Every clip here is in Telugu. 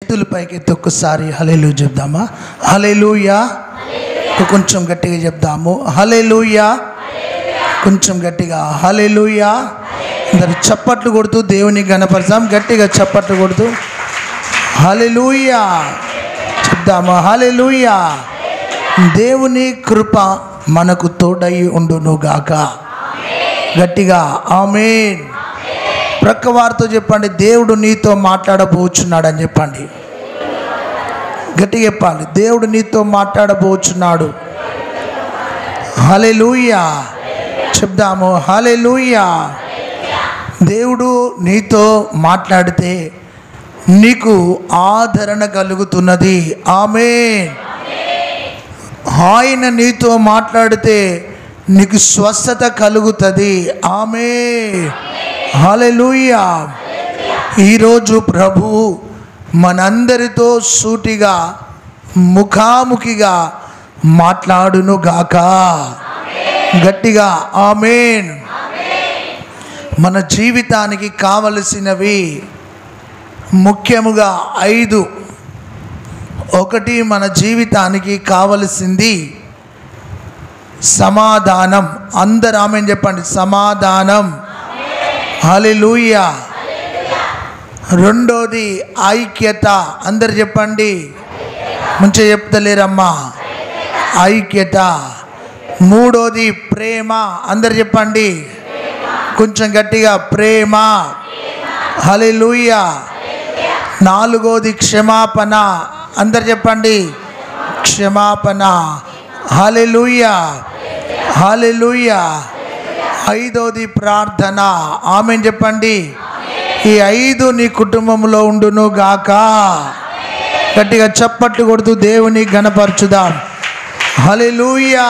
చేతుల పైకి ఎత్తి ఒక్కసారి హల్లెలూయా చెప్దామా? హల్లెలూయా. కొంచెం గట్టిగా చెప్దాము హల్లెలూయా. కొంచెం గట్టిగా హల్లెలూయా. అందరు చప్పట్లు కొడుతూ దేవుని ఘనపరచాం. గట్టిగా చప్పట్లు కొడుతూ హల్లెలూయా చెప్దామా? హల్లెలూయా. దేవుని కృప మనకు తోడై ఉండును గాక. గట్టిగా ఆమేన్. ప్రక్క వారితో చెప్పండి, దేవుడు నీతో మాట్లాడబోచున్నాడు అని చెప్పండి. గట్టిగా చెప్పాలి, దేవుడు నీతో మాట్లాడబోచున్నాడు. హల్లెలూయా చెప్దాము హల్లెలూయా. దేవుడు నీతో మాట్లాడితే నీకు ఆదరణ కలుగుతున్నది. ఆమేన్. ఆయన నీతో మాట్లాడితే నీకు స్వస్థత కలుగుతుంది. ఆమేన్. హల్లెలూయా. ఈరోజు ప్రభు మనందరితో సూటిగా ముఖాముఖిగా మాట్లాడును గాక. గట్టిగా ఆమేన్. మన జీవితానికి కావలసినవి ముఖ్యముగా 5. ఒకటి, మన జీవితానికి కావలసింది సమాధానం. అందరూ ఆమేన్ చెప్పండి, సమాధానం. హల్లెలూయా. రెండోది ఐక్యత. అందరు చెప్పండి, మంచిగా చెప్తలేరమ్మా, ఐక్యత. మూడోది ప్రేమ. అందరు చెప్పండి కొంచెం గట్టిగా, ప్రేమ. హల్లెలూయా. నాలుగోది క్షమాపణ. అందరు చెప్పండి, క్షమాపణ. హల్లెలూయా. హల్లెలూయా. ఐదోది ప్రార్థన. ఆమేన్ చెప్పండి. ఈ 5 నీ కుటుంబంలో ఉండును గాక. గట్టిగా చప్పట్లు కొడుతూ దేవుని ఘనపరచుదాం. హల్లెలూయా.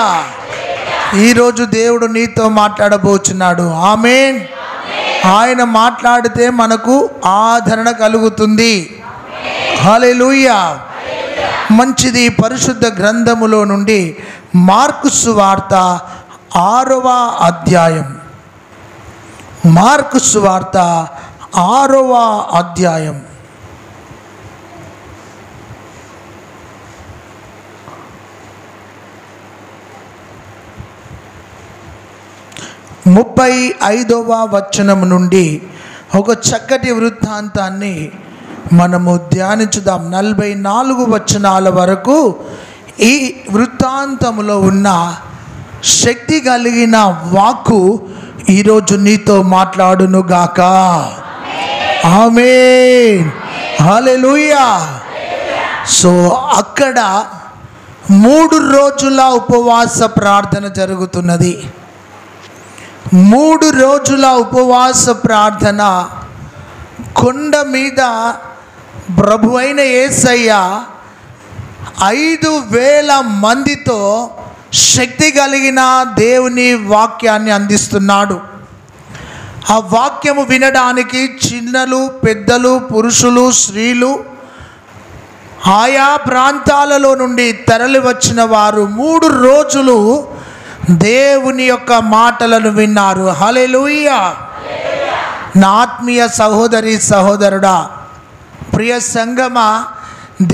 ఈరోజు దేవుడు నీతో మాట్లాడబోచున్నాడు. ఆమేన్. ఆయన మాట్లాడితే మనకు ఆదరణ కలుగుతుంది. హల్లెలూయా. మంచిది. పరిశుద్ధ గ్రంథములో నుండి మార్కు సువార్త 6వ అధ్యాయం. మార్కు సువార్త 6వ అధ్యాయం. ముప్పై 5వ వచనం నుండి ఒక చక్కటి వృత్తాంతాన్ని మనము ధ్యానించుదాం. 44 వచనాల వరకు ఈ వృత్తాంతములో ఉన్న శక్తి కలిగిన వాక్కు ఈరోజు నీతో మాట్లాడును గాక. ఆమేన్. హల్లెలూయా. సో అక్కడ 3 రోజుల ఉపవాస ప్రార్థన జరుగుతున్నది. 3 రోజుల ఉపవాస ప్రార్థన. కొండ మీద ప్రభు అయిన యేసయ్య 5,000 మందితో శక్తి కలిగిన దేవుని వాక్యాన్ని అందిస్తున్నాడు. ఆ వాక్యము వినడానికి చిన్నలు, పెద్దలు, పురుషులు, స్త్రీలు, ఆయా ప్రాంతాలలో నుండి తరలి వచ్చిన వారు 3 రోజులు దేవుని యొక్క మాటలను విన్నారు. హల్లెలూయా. నా ఆత్మీయ సహోదరి సహోదరుడా, ప్రియ సంగమా,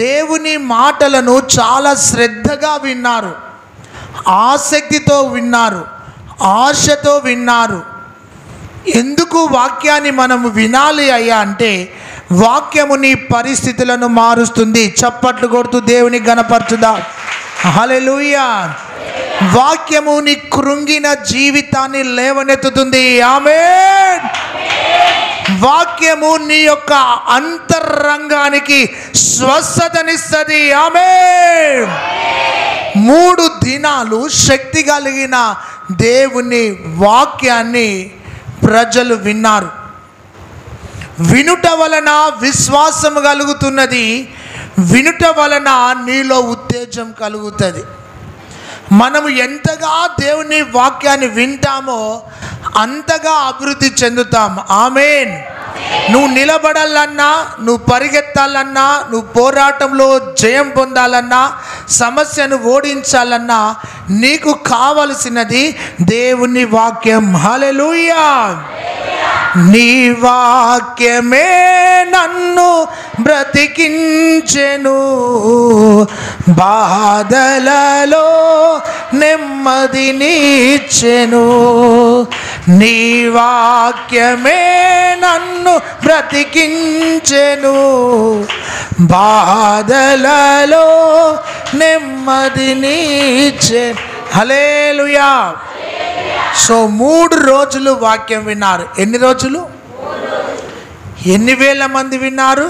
దేవుని మాటలను చాలా శ్రద్ధగా విన్నారు, ఆసక్తితో విన్నారు, ఆశతో విన్నారు. ఎందుకు వాక్యాన్ని మనము వినాలి అయ్యా అంటే, వాక్యము నీ పరిస్థితులను మారుస్తుంది. చప్పట్లు కొడుతూ దేవుని ఘనపరచుదాం. హల్లెలూయా. వాక్యము నీ కృంగిన జీవితాన్ని లేవనెత్తుతుంది. ఆమేన్. వాక్యము నీ యొక్క అంతరంగానికి స్వస్థతనిస్తుంది. ఆమేన్. 3 దినాలు శక్తి కలిగిన దేవుని వాక్యాన్ని ప్రజలు విన్నారు. వినుట వలన విశ్వాసం కలుగుతున్నది, వినుట వలన నీలో ఉత్తేజం కలుగుతుంది. మనము ఎంతగా దేవుని వాక్యాన్ని వింటామో అంతగా అభివృద్ధి చెందుతాం. ఆమేన్. నువ్వు నిలబడాలన్నా, నువ్వు పరిగెత్తాలన్నా, నువ్వు పోరాటంలో జయం పొందాలన్నా, సమస్యను ఓడించాలన్నా నీకు కావలసినది దేవుని వాక్యం. హల్లెలూయా. నీ వాక్యమే నన్ను బ్రతికించెను, బాధలలో నెమ్మదినిచ్చెను. నీ వాక్యమే నన్ను బ్రతికించెను, బాధలలో నెమ్మదినిచ్చెను. హల్లెలూయా. సో 3 రోజులు వాక్యం విన్నారు. ఎన్ని రోజులు? ఎన్ని వేల మంది విన్నారు?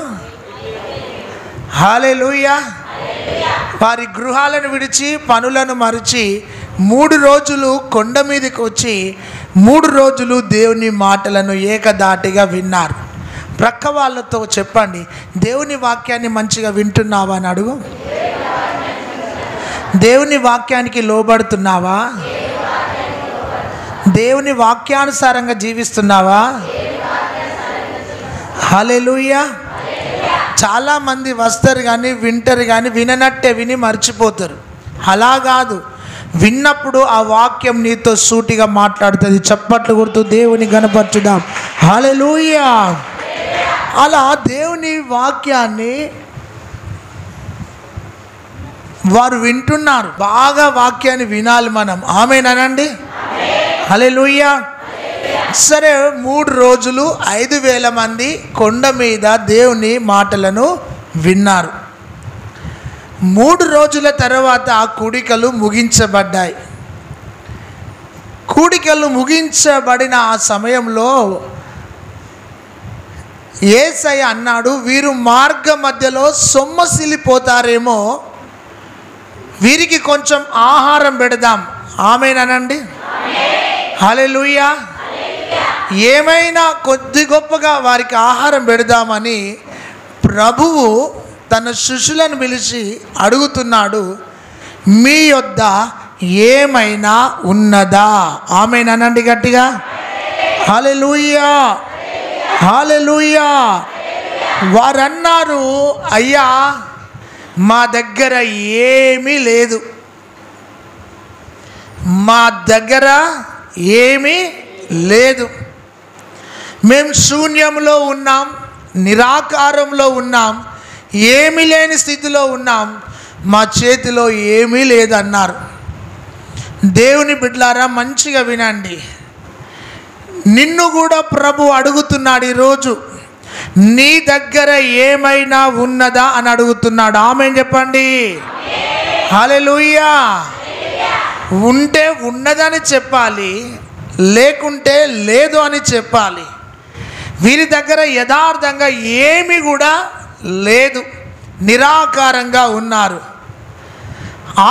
హల్లెలూయా. వారి గృహాలను విడిచి పనులను మరిచి 3 రోజులు కొండ మీదకి వచ్చి 3 రోజులు దేవుని మాటలను ఏకదాటిగా విన్నారు. ప్రక్క వాళ్ళతో చెప్పండి, దేవుని వాక్యాన్ని మంచిగా వింటున్నావా అని అడుగు. దేవుని వాక్యానికి లోబడుతున్నావా? దేవుని వాక్యానుసారంగా జీవిస్తున్నావా? హల్లెలూయా. చాలామంది వస్తారు కానీ వింటారు కానీ విననట్టే విని మర్చిపోతారు. అలా కాదు, విన్నప్పుడు ఆ వాక్యం నీతో సూటిగా మాట్లాడుతుంది. చప్పట్లు కొడుతూ దేవుని గణపరచుదాం. హల్లెలూయా. అలా దేవుని వాక్యాన్ని వారు వింటున్నారు. బాగా వాక్యాన్ని వినాలి మనం. ఆమేనండి. హల్లెలూయా. సరే, 3 రోజులు 5,000 మంది కొండ మీద దేవుని మాటలను విన్నారు. 3 రోజుల తర్వాత ఆ కూడికలు ముగించబడ్డాయి. కూడికలు ముగించబడిన ఆ సమయంలో యేసయ్య అన్నాడు, వీరు మార్గ మధ్యలో సొమ్మసిల్లిపోతారేమో, వీరికి కొంచెం ఆహారం పెడదాం. ఆమేనండి. హల్లెలూయా. ఏమైనా కొద్ది గొప్పగా వారికి ఆహారం పెడదామని ప్రభువు తన శిష్యులను పిలిచి అడుగుతున్నాడు, మీ యొద్ద ఏమైనా ఉన్నదా? ఆమేనండి గట్టిగా. హల్లెలూయా. హల్లెలూయా. వారన్నారు, అయ్యా మా దగ్గర ఏమీ లేదు, మా దగ్గర ఏమీ లేదు, మేము శూన్యంలో ఉన్నాం, నిరాకారంలో ఉన్నాం, ఏమీ లేని స్థితిలో ఉన్నాం, మా చేతిలో ఏమీ లేదన్నారు. దేవుని బిడ్డలారా మంచిగా వినండి, నిన్ను కూడా ప్రభు అడుగుతున్నాడు ఈరోజు, నీ దగ్గర ఏమైనా ఉన్నదా అని అడుగుతున్నాడు. ఆమేన్ చెప్పండి. హల్లెలూయా. ఉంటే ఉన్నదని చెప్పాలి, లేకుంటే లేదు అని చెప్పాలి. వీరి దగ్గర యథార్థంగా ఏమి కూడా లేదు, నిరాకారంగా ఉన్నారు.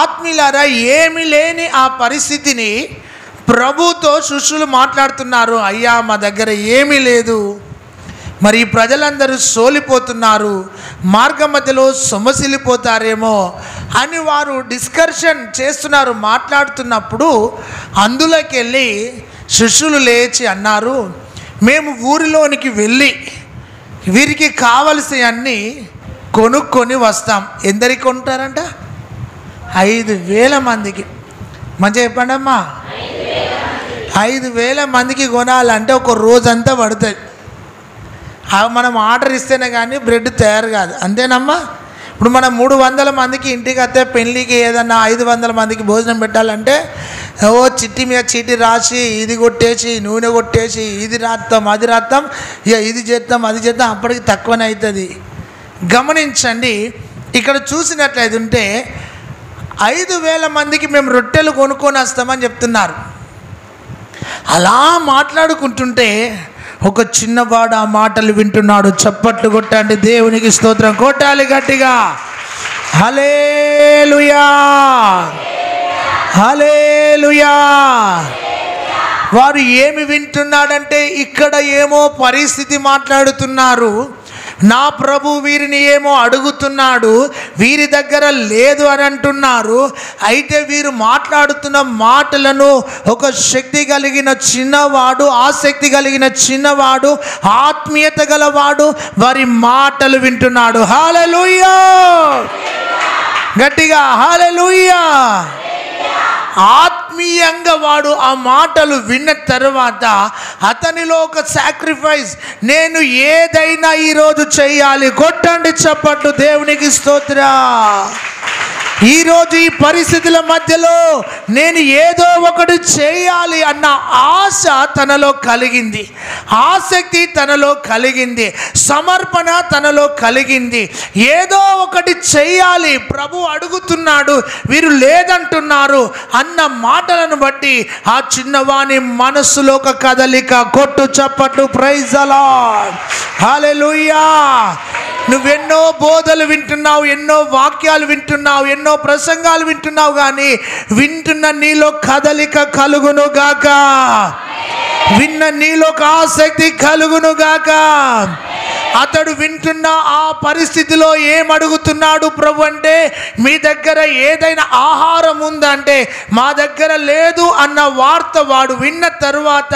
ఆత్మీయులారా, ఏమి లేని ఆ పరిస్థితిని ప్రభుతో శిష్యులు మాట్లాడుతున్నారు. అయ్యా మా దగ్గర ఏమీ లేదు, మరి ఈ ప్రజలందరూ సోలిపోతున్నారు, మార్గ మధ్యలో సొమ్మసిల్లిపోతారేమో అని వారు డిస్కషన్ చేస్తున్నారు. మాట్లాడుతున్నప్పుడు అందులోకి వెళ్ళి శిష్యులు లేచి అన్నారు, మేము ఊరిలోనికి వెళ్ళి వీరికి కావలసినవన్నీ కొనుక్కొని వస్తాం. ఎందరికి కొంటారంట? 5,000 మందికి. మంచిగా చెప్పండి అమ్మా. 5,000 మందికి కొనాలంటే ఒక రోజంతా పడుతుంది. మనం ఆర్డర్ ఇస్తేనే కానీ బ్రెడ్ తయారు కాదు. అంతేనమ్మా. ఇప్పుడు మనం 300 మందికి ఇంటికి వస్తే పెళ్ళికి ఏదన్నా 500 మందికి భోజనం పెట్టాలంటే చిట్టి మీద చీటీ రాసి ఇది కొట్టేసి నూనె కొట్టేసి ఇది రాస్తాం అది రాస్తాం, ఇక ఇది చేస్తాం అది చేద్దాం, అప్పటికి తక్కువనే అవుతుంది. గమనించండి, ఇక్కడ చూసినట్లయితే ఉంటే 5,000 మందికి మేము రొట్టెలు కొనుక్కొని వస్తామని చెప్తున్నారు. అలా మాట్లాడుకుంటుంటే ఒక చిన్నవాడు ఆ మాటలు వింటున్నాడు. చప్పట్లు కొట్టండి, దేవునికి స్తోత్రం కొట్టాలి గట్టిగా. హల్లెలూయా. హల్లెలూయా. వారు ఏమి వింటున్నాడంటే ఇక్కడ ఏమో పరిస్థితి మాట్లాడుతున్నారు, నా ప్రభు వీరిని ఏమో అడుగుతున్నాడు, వీరి దగ్గర లేదు అని అంటున్నారు. అయితే వీరు మాట్లాడుతున్న మాటలను ఒక శక్తి కలిగిన చిన్నవాడు, ఆసక్తి కలిగిన చిన్నవాడు, ఆత్మీయత గలవాడు వారి మాటలు వింటున్నాడు. హల్లెలూయా. గట్టిగా హల్లెలూయా. ఆత్మీయంగా వాడు ఆ మాటలు విన్న తర్వాత అతనిలో ఒక సాక్రిఫైస్, నేను ఏదైనా ఈరోజు చేయాలి. కొట్టండి చప్పట్లు, దేవునికి స్తోత్రం. ఈరోజు ఈ పరిస్థితుల మధ్యలో నేను ఏదో ఒకటి చేయాలి అన్న ఆశ తనలో కలిగింది, ఆసక్తి తనలో కలిగింది, సమర్పణ తనలో కలిగింది. ఏదో ఒకటి చేయాలి, ప్రభు అడుగుతున్నాడు, వీరు లేదంటున్నారు అన్న మాటలను బట్టి ఆ చిన్నవాని మనస్సులో ఒక కదలిక. కొట్టు చప్పట్లు, ప్రైజ్ ది లార్డ్, హల్లెలూయా. నువ్వెన్నో బోధలు వింటున్నావు, ఎన్నో వాక్యాలు వింటున్నావు, ఎన్నో ప్రసంగాలు వింటున్నావు, కానీ వింటున్న నీలో కదలిక కలుగును గాక, విన్న నీలో ఒక ఆసక్తి కలుగును గాక. అతడు వింటున్న ఆ పరిస్థితిలో ఏమడుగుతున్నాడు ప్రభు అంటే, మీ దగ్గర ఏదైనా ఆహారం ఉందంటే మా దగ్గర లేదు అన్న వార్త వాడు విన్న తరువాత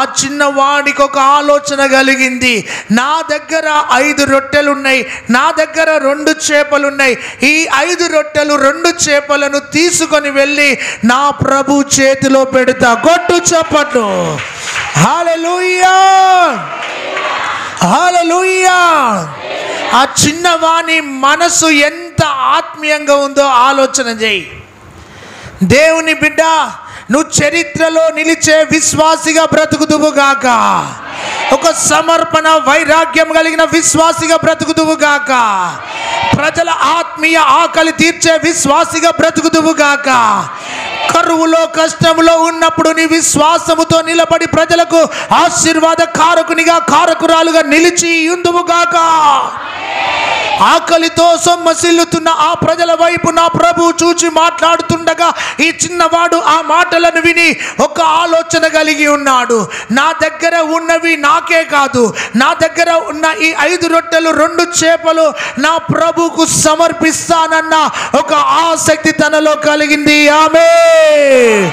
ఆ చిన్నవాడికి ఒక ఆలోచన కలిగింది. నా దగ్గర 5 రొట్టెలు ఉన్నాయి, నా దగ్గర 2 చేపలు ఉన్నాయి, ఈ 5 రొట్టెలు 2 చేపలను తీసుకొని వెళ్ళి నా ప్రభు చేతిలో పెడతా. కొట్టు చప్పట్లు, హల్లెలూయా, హల్లెలూయా. ఆ చిన్నవాని మనసు ఎంత ఆత్మీయంగా ఉందో ఆలోచన చేయి. దేవుని బిడ్డ, నువ్వు చరిత్రలో నిలిచే విశ్వాసిగా బ్రతుకుదువుగాక, ఒక సమర్పణ వైరాగ్యం కలిగిన విశ్వాసిగా బ్రతుకుదువుగాక, ప్రజల ఆత్మీయ ఆకలి తీర్చే విశ్వాసిగా బ్రతుకుదువుగాక. కరువులో కష్టములో ఉన్నప్పుడు నీ విశ్వాసముతో నిలబడి ప్రజలకు ఆశీర్వాద కారకునిగా, కారకురాలుగా నిలిచి ఉందువుగాక. ఆకలితో సొమ్మసిల్లుతున్న ఆ ప్రజల వైపు నా ప్రభు చూచి మాట్లాడుతుండగా ఈ చిన్నవాడు ఆ మాటలను విని ఒక ఆలోచన కలిగి ఉన్నాడు. నా దగ్గర ఉన్నవి నాకే కాదు, నా దగ్గర ఉన్న ఈ 5 రొట్టెలు 2 చేపలు నా ప్రభుకు సమర్పిస్తానన్న ఒక ఆసక్తి తనలో కలిగింది. ఆమేన్,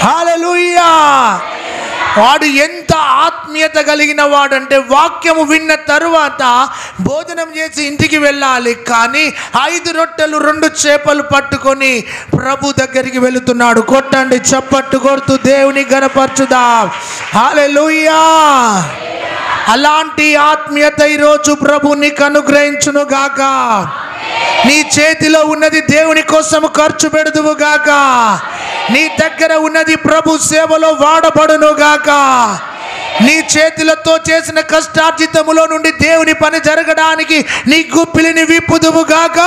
హల్లెలూయా. వాడు ఎంత ఆత్మీయత కలిగిన వాడంటే, వాక్యము విన్న తరువాత భోజనం చేసి ఇంటికి వెళ్ళాలి, కానీ 5 రొట్టెలు 2 చేపలు పట్టుకొని ప్రభు దగ్గరికి వెళుతున్నాడు. కొట్టండి చప్పట్టు కొడుతూ దేవుని ఘనపరచుదాం, హల్లెలూయా. అలాంటి ఆత్మీయత ఈరోజు ప్రభు నీకు అనుగ్రహించును గాక. నీ చేతిలో ఉన్నది దేవుని కోసం ఖర్చు పెడుదువు గాక, నీ దగ్గర ఉన్నది ప్రభు సేవలో వాడబడును గాక. నీ చేతులతో చేసిన కష్టార్జితములో నుండి దేవుని పని జరగడానికి నీ గుప్పిలిని విప్పుదువు గాక.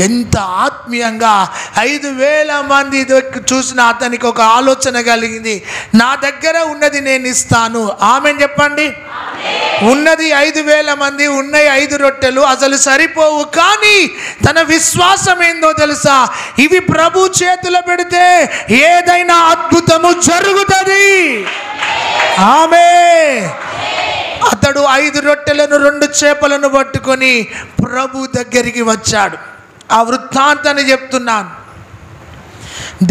ఎంత ఆత్మీయంగా 5,000 మంది చూసిన అతనికి ఒక ఆలోచన కలిగింది, నా దగ్గర ఉన్నది నేను ఇస్తాను. ఆమేన్ చెప్పండి. ఉన్నది 5,000 మంది, ఉన్నాయి 5 రొట్టెలు, అసలు సరిపోవు. కానీ తన విశ్వాసం ఏందో తెలుసా, ఇవి ప్రభు చేతిలో పెడితే ఏదైనా అద్భుతము జరుగుతుంది. ఆమేన్. అతడు 5 రొట్టెలను 2 చేపలను పట్టుకొని ప్రభు దగ్గరికి వచ్చాడు. ఆ వృత్తాంతాన్ని చెప్తున్నాను.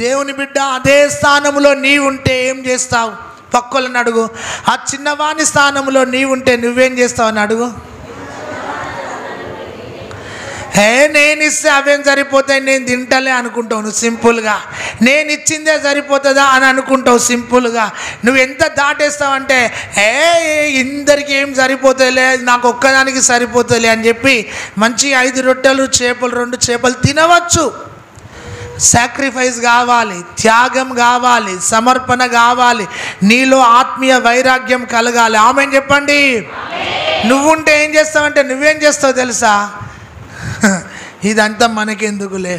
దేవుని బిడ్డ, అదే స్థానంలో నీ ఉంటే ఏం చేస్తావు? పక్కలను అడుగు. ఆ చిన్నవాని స్థానంలో నీ ఉంటే నువ్వేం చేస్తావు అని అడుగు. నేను ఇస్తే అవేం సరిపోతాయి, నేను తింటలే అనుకుంటావు నువ్వు సింపుల్గా. నేను ఇచ్చిందే సరిపోతుందా అని అనుకుంటావు సింపుల్గా. నువ్వు ఎంత దాటేస్తావంటే, ఇందరికి ఏం సరిపోతుందిలే, నాకు ఒక్కదానికి సరిపోతుందిలే అని చెప్పి మంచి 5 రొట్టెలు చేపలు 2 చేపలు తినవచ్చు. సాక్రిఫైస్ కావాలి, త్యాగం కావాలి, సమర్పణ కావాలి, నీలో ఆత్మీయ వైరాగ్యం కలగాలి. ఆమేన్ చెప్పండి. నువ్వుంటే ఏం చేస్తావంటే, నువ్వేం చేస్తావు తెలుసా, ఇదంతా మనకెందుకులే,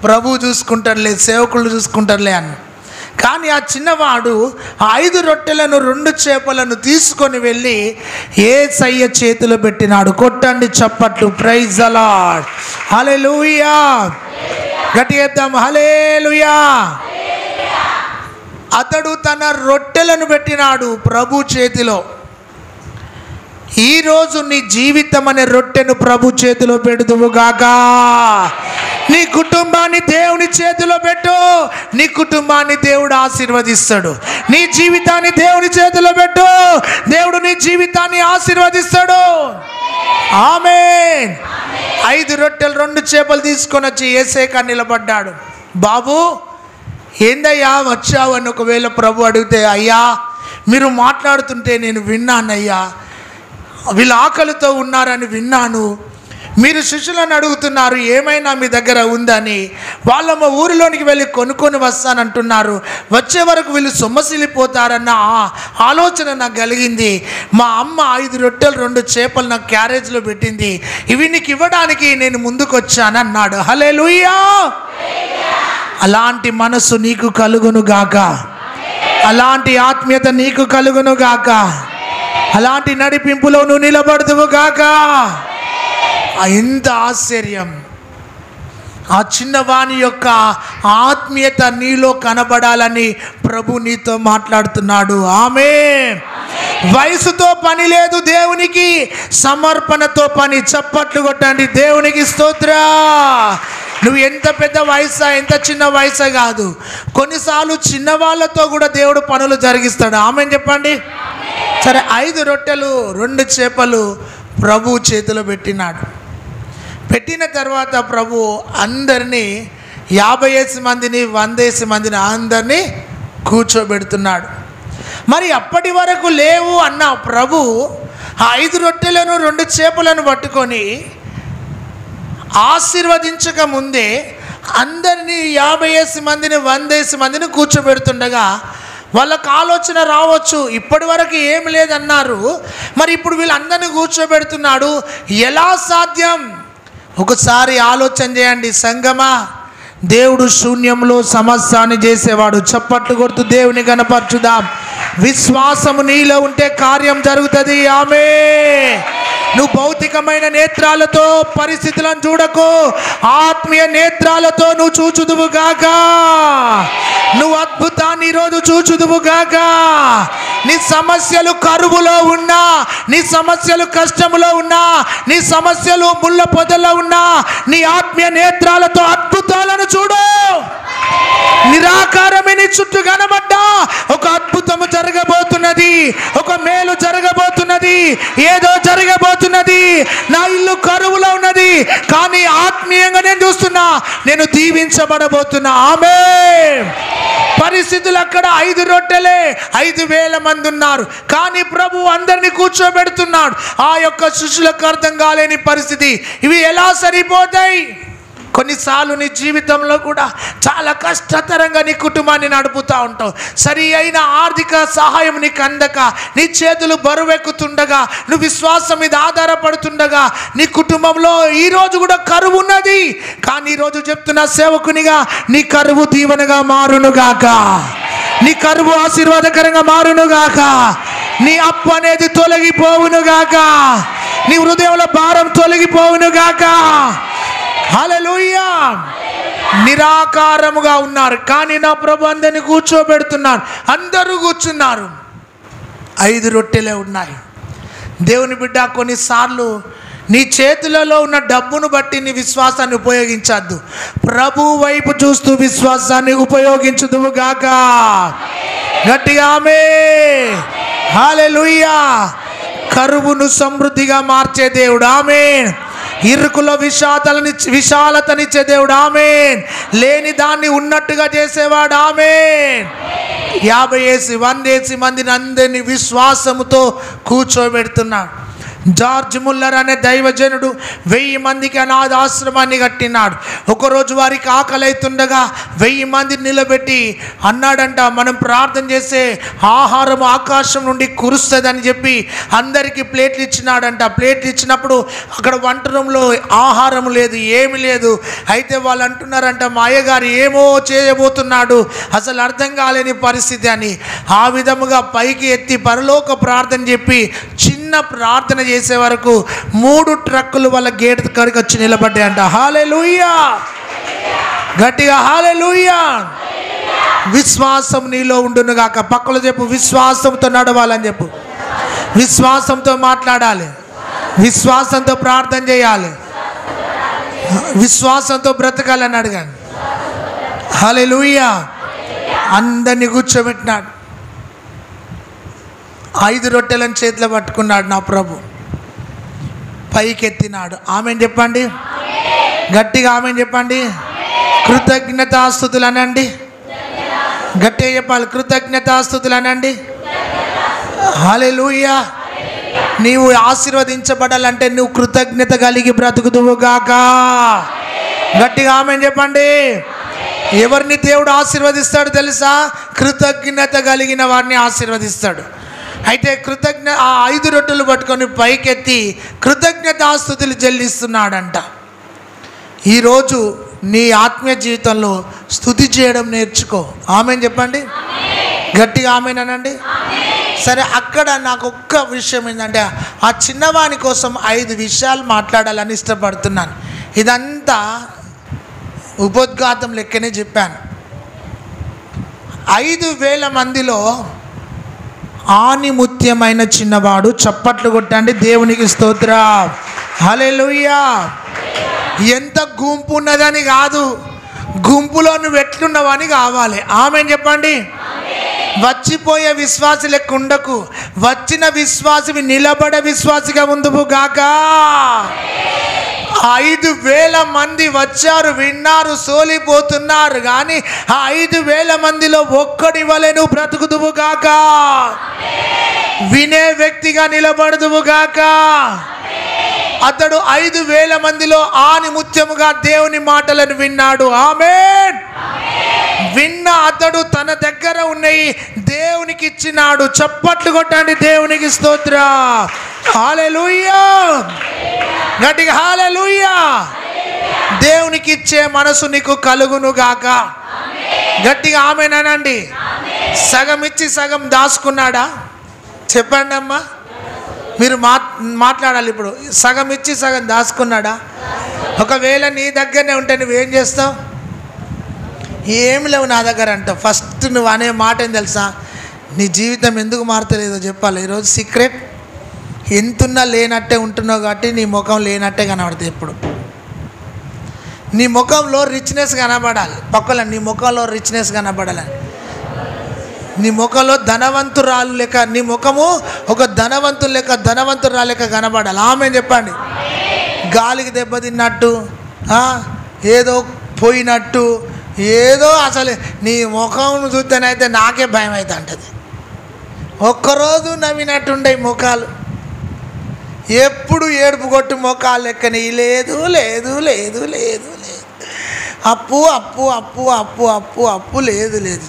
ప్రభు చూసుకుంటారులే, సేవకులు చూసుకుంటారులే అని. కానీ ఆ చిన్నవాడు 5 రొట్టెలను 2 చేపలను తీసుకొని వెళ్ళి యేసయ్య చేతిలో పెట్టినాడు. కొట్టండి చప్పట్లు, ప్రైజ్ ది లార్డ్, హల్లెలూయా. గట్టిగా చెప్తాం, హల్లెలూయా. అతడు తన రొట్టెలను పెట్టినాడు ప్రభు చేతిలో. ఈరోజు నీ జీవితం అనే రొట్టెను ప్రభు చేతిలో పెడుదువుగాక. నీ కుటుంబాన్ని దేవుని చేతిలో పెట్టు, నీ కుటుంబాన్ని దేవుడు ఆశీర్వదిస్తాడు. నీ జీవితాన్ని దేవుని చేతిలో పెట్టు, దేవుడు నీ జీవితాన్ని ఆశీర్వదిస్తాడు. ఆమేన్. 5 రొట్టెలు 2 చేపలు తీసుకొని వచ్చి యేసయ్య నిలబడ్డాడు. బాబు ఏందయ్యా వచ్చావు అని ఒకవేళ ప్రభు అడిగితే, అయ్యా మీరు మాట్లాడుతుంటే నేను విన్నానయ్యా, వీళ్ళు ఆకలితో ఉన్నారని విన్నాను, మీరు శిష్యులను అడుగుతున్నారు ఏమైనా మీ దగ్గర ఉందని, వాళ్ళ మా ఊరిలోనికి వెళ్ళి కొనుక్కొని వస్తానంటున్నారు, వచ్చే వరకు వీళ్ళు సొమ్మసిల్లిపోతారన్న ఆలోచన నాకు కలిగింది. మా అమ్మ 5 రొట్టెలు 2 చేపలు నాకు క్యారేజ్లో పెట్టింది, ఇవి నీకు ఇవ్వడానికి నేను ముందుకు వచ్చాను అన్నాడు. హల్లెలూయా. అలాంటి మనసు నీకు కలుగును గాక, అలాంటి ఆత్మీయత నీకు కలుగును గాక, అలాంటి నడిపింపులో నువ్వు నిలబడుదువు గాక. ఎంత ఆశ్చర్యం! ఆ చిన్నవాణి యొక్క ఆత్మీయత నీలో కనబడాలని ప్రభు నీతో మాట్లాడుతున్నాడు. ఆమేన్. వయసుతో పని లేదు దేవునికి, సమర్పణతో పని. చప్పట్లు కొట్టండి దేవునికి స్తోత్ర. నువ్వు ఎంత పెద్ద వయసా ఎంత చిన్న వయసా కాదు, కొన్నిసార్లు చిన్నవాళ్ళతో కూడా దేవుడు పనులు జరిగిస్తాడు. ఆమేన్ చెప్పండి. సరే, 5 రొట్టెలు 2 చేపలు ప్రభు చేతిలో పెట్టినాడు. పెట్టిన తర్వాత ప్రభు అందరినీ 50 మందిని 100 మందిని అందరినీ కూర్చోబెడుతున్నాడు. మరి అప్పటి వరకు లేవు అన్న ప్రభు 5 రొట్టెలను 2 చేపలను పట్టుకొని ఆశీర్వదించక ముందే అందరినీ 50 మందిని 100 మందిని కూర్చోబెడుతుండగా వాళ్ళకు ఆలోచన రావచ్చు, ఇప్పటి వరకు ఏమి లేదన్నారు, మరి ఇప్పుడు వీళ్ళందరినీ కూర్చోబెడుతున్నాడు, ఎలా సాధ్యం? ఒకసారి ఆలోచన చేయండి సంగమా. దేవుడు శూన్యంలో సమస్తాన్ని చేసేవాడు. చప్పట్లు కొడుతూ దేవుని గణపరచుదాం. విశ్వాసము నీలో ఉంటే కార్యం జరుగుతుంది. ఆమేన్. నువ్వు భౌతికమైన నేత్రాలతో పరిస్థితులను చూడకు, ఆత్మీయ నేత్రాలతో నువ్వు చూచుదువు గాక. నువ్వు అద్భుతాన్ని ఈరోజు చూచుదువు గాక. నీ సమస్యలు కరువులో ఉన్నా, నీ సమస్యలు కష్టములో ఉన్నా, నీ సమస్యలు ముళ్ళ పొదల్లో ఉన్నా, నీ ఆత్మీయ నేత్రాలతో అద్భుతాలను చూడు. నిరాకారమే నీ చుట్టూ కనబడ్డా ఒక అద్భుతము జరగబోతున్నది, ఒక మేలు జరగబోతున్నది, ఏదో జరగబోతున్నది. నా ఇల్లు కరువులో ఉన్నది, కానీ ఆత్మీయంగా నేను చూస్తున్నా, నేను దీవించబడబోతున్నా. ఆమేన్. పరిస్థితులు అక్కడ 5 రొట్టెలే 5,000 మంది ఉన్నారు, కానీ ప్రభు అందరినీ కూర్చోబెడుతున్నాడు. ఆ యొక్క శిష్యులకు అర్థం కాలేని పరిస్థితి, ఇవి ఎలా సరిపోతాయి? కొన్నిసార్లు నీ జీవితంలో కూడా చాలా కష్టతరంగా నీ కుటుంబాన్ని నడుపుతూ ఉంటావు. సరి అయిన ఆర్థిక సహాయం నీకు అందక, నీ చేతులు బరువెక్కుతుండగా, నువ్వు విశ్వాసం మీద ఆధారపడుతుండగా నీ కుటుంబంలో ఈరోజు కూడా కరువు ఉన్నది. కానీ ఈరోజు చెప్తున్న సేవకునిగా నీ కరువు దీవెనగా మారునుగాక, నీ కరువు ఆశీర్వాదకరంగా మారునుగాక, నీ అప్పు అనేది తొలగిపోవునుగాక, నీ హృదయంలో భారం తొలగిపోవునుగాక. హల్లెలూయా. నిరాకారముగా ఉన్నారు, కానీ నా ప్రభు అందరినీ కూర్చోబెడుతున్నారు. అందరూ కూర్చున్నారు. 5 రొట్టెలే ఉన్నాయి. దేవుని బిడ్డ, కొన్నిసార్లు నీ చేతులలో ఉన్న డబ్బును బట్టి నీ విశ్వాసాన్ని ఉపయోగించద్దు. ప్రభు వైపు చూస్తూ విశ్వాసాన్ని ఉపయోగించుదువు గాక. గట్టిగా ఆమేన్. హల్లెలూయా. కరువును సమృద్ధిగా మార్చే దేవుడు. ఆమేన్. ఇరుకులో విశాలతనిచ్చే దేవుడు. ఆమేన్. లేని దాన్ని ఉన్నట్టుగా చేసేవాడు. ఆమేన్. 50 100 మందిని అందరినీ విశ్వాసముతో కూర్చోబెడుతున్నాడు. జార్జ్ ముల్లర్ అనే దైవజనుడు 1000 మందికి అనాథ ఆశ్రమాన్ని కట్టినాడు. ఒకరోజు వారికి ఆకలి అవుతుండగా 1000 మందిని నిలబెట్టి అన్నాడంట, మనం ప్రార్థన చేసే ఆహారం ఆకాశం నుండి కురుస్తుందని చెప్పి అందరికీ ప్లేట్లు ఇచ్చినాడంట. ప్లేట్లు ఇచ్చినప్పుడు అక్కడ వంట రూమ్లో ఆహారం లేదు, ఏమి లేదు. అయితే వాళ్ళు అంటున్నారంట, మా అయ్యగారు ఏమో చేయబోతున్నాడు, అసలు అర్థం కాలేని పరిస్థితి అని. ఆ విధముగా పైకి ఎత్తి పరలోక ప్రార్థన చెప్పి చిన్న ప్రార్థన చేసే వరకు 3 ట్రక్కులు వాళ్ళ గేట్ కాడికి వచ్చి నిలబడ్డాయంట. హల్లెలూయా. గట్టిగా హల్లెలూయా. విశ్వాసం నీలో ఉండును గాక. పక్కలో చెప్పు, విశ్వాసంతో నడవాలని చెప్పు, విశ్వాసంతో మాట్లాడాలి, విశ్వాసంతో ప్రార్థన చేయాలి, విశ్వాసంతో బ్రతకాలని అడగండి. హల్లెలూయా. అందరినీ కూర్చోబెట్టినాడు. 5 రొట్టెలను చేతిలో పట్టుకున్నాడు నా ప్రభు. పైకెత్తినాడు. ఆమెన్ చెప్పండి. గట్టిగా ఆమెన్ చెప్పండి. కృతజ్ఞతాస్తుతులు అనండి. గట్టిగా చెప్పాలి, కృతజ్ఞతాస్తుతులు అనండి. హల్లెలూయా. నీవు ఆశీర్వదించబడాలంటే నువ్వు కృతజ్ఞత కలిగి బ్రతుకుదువు గాక. గట్టిగా ఆమేన్ చెప్పండి. ఎవరిని దేవుడు ఆశీర్వదిస్తాడు తెలుసా? కృతజ్ఞత కలిగిన వారిని ఆశీర్వదిస్తాడు. అయితే ఆ 5 రొట్టెలు పట్టుకొని పైకెత్తి కృతజ్ఞతాస్తుతులు చెల్లిస్తున్నాడంట. ఈరోజు నీ ఆత్మీయ జీవితంలో స్తుతి చేయడం నేర్చుకో. ఆమేన్ చెప్పండి. గట్టిగా ఆమేన్ అనండి. సరే, అక్కడ నాకు ఒక్క విషయం ఏంటంటే, ఆ చిన్నవాని కోసం 5 విషయాలు మాట్లాడాలని ఇష్టపడుతున్నాను. ఇదంతా ఉపోద్ఘాతం లెక్కనే చెప్పాను. 5,000 మందిలో ఆనిముత్యమైన చిన్నవాడు. చప్పట్లు కొట్టండి, దేవునికి స్తోత్రం. హల్లెలూయా. ఎంత గుంపు ఉన్నదని కాదు, గుంపులో నువ్వు ఎట్లున్నావని కావాలి. ఆమేన్ చెప్పండి. వచ్చిపోయే విశ్వాసి లెక్క ఉండకు. వచ్చిన విశ్వాసివి నిలబడే విశ్వాసిగా ఉందువు గాక. 5,000 మంది వచ్చారు, విన్నారు, సోలిపోతున్నారు. కానీ ఆ 5,000 మందిలో ఒక్కడి వలె నువ్వు బ్రతుకుదువు గాక. వినే వ్యక్తిగా నిలబడుదువు గాక. అతడు 5,000 మందిలో ఆనిముత్యముగా దేవుని మాటలను విన్నాడు. ఆమేన్. విన్న అతడు తన దగ్గర ఉన్నాయి దేవునికి ఇచ్చినాడు. చప్పట్లు కొట్టండి, దేవునికి స్తోత్రం. హల్లెలూయా. గట్టిగా హల్లెలూయా. దేవునికి ఇచ్చే మనసు నీకు కలుగును గాక. గట్టిగా ఆమేన్ అనండి. సగం ఇచ్చి సగం దాచుకున్నాడా? చెప్పండి అమ్మా. మీరు మాట్లాడాలి ఇప్పుడు. సగం ఇచ్చి సగం దాచుకున్నాడా? ఒకవేళ నీ దగ్గరనే ఉంటే నువ్వేం చేస్తావు? ఏమి లేవు నా దగ్గర అంటావు. ఫస్ట్ నువ్వు అనే మాట ఏం తెలుసా? నీ జీవితం ఎందుకు మారతలేదో చెప్పాలి. ఈరోజు సీక్రెట్, ఎంతున్నా లేనట్టే ఉంటున్నావు కాబట్టి నీ ముఖం లేనట్టే కనబడుతుంది. ఎప్పుడు నీ ముఖంలో రిచ్నెస్ కనబడాలి. పక్కన నీ ముఖంలో రిచ్నెస్ కనబడాలి. నీ ముఖంలో ధనవంతురాలు లెక్క, నీ ముఖము ఒక ధనవంతులు లెక్క, ధనవంతురాలు లెక్క కనబడాలి. ఆమేన్ చెప్పండి. గాలికి దెబ్బతిన్నట్టు, ఏదో పోయినట్టు, ఏదో అసలు నీ ముఖం చూస్తేనైతే నాకే భయం అయితే అంటది. ఒక్కరోజు నవ్వినట్టుండే ముఖాలు, ఎప్పుడు ఏడుపు కొట్టు ముఖాలు లెక్కని. లేదు లేదు లేదు లేదు లేదు, అప్పు అప్పు అప్పు అప్పు అప్పు అప్పు లేదు లేదు.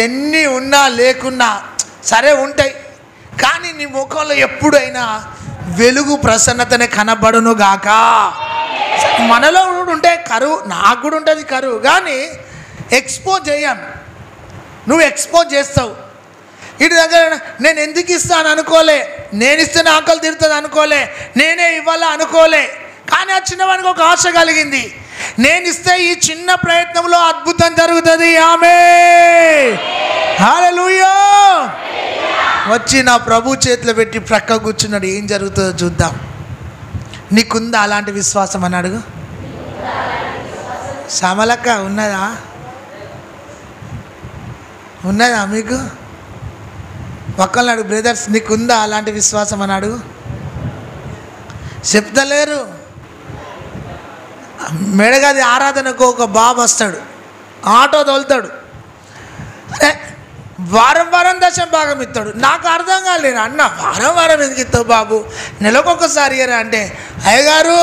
ఎన్ని ఉన్నా లేకున్నా సరే ఉంటాయి, కానీ నీ ముఖంలో ఎప్పుడైనా వెలుగు ప్రసన్నతనే కనబడును గాక. మనలో కూడా ఉంటే కరువు, నాకు కూడా ఉంటుంది కరువు, కానీ ఎక్స్పోజ్ చేయం. నువ్వు ఎక్స్పోజ్ చేస్తావు. ఇటు దగ్గర నేను ఎందుకు ఇస్తాను అనుకోలే, నేను ఇస్తే నా ఆకలి తీరుతుంది అనుకోలే, నేనే ఇవ్వాలా అనుకోలే. కానీ ఆ చిన్నవానికి ఒక ఆశ కలిగింది, నేను ఇస్తే ఈ చిన్న ప్రయత్నంలో అద్భుతం జరుగుతుంది. ఆమేన్. హల్లెలూయా. వచ్చి నా ప్రభు చేతిలో పెట్టి ప్రక్క కూర్చున్నాడు. ఏం జరుగుతుందో చూద్దాం. నీకుందా అలాంటి విశ్వాసం అని అడుగు. శ్యామలక్క ఉన్నదా? ఉన్నదా మీకు? పక్కన అడుగు. బ్రదర్స్, నీకుందా అలాంటి విశ్వాసం అని అడుగు. చెప్తలేరు. మెడగది ఆరాధనకు ఒక బాబు వస్తాడు, ఆటో తోలుతాడు, వారం వారం దశం భాగం ఇస్తాడు. నాకు అర్థం కాలేదు. అన్న వారం వారం ఎందుకు ఇస్తావు బాబు, నెలకొకసారి ఇయరా అంటే, అయ్యగారు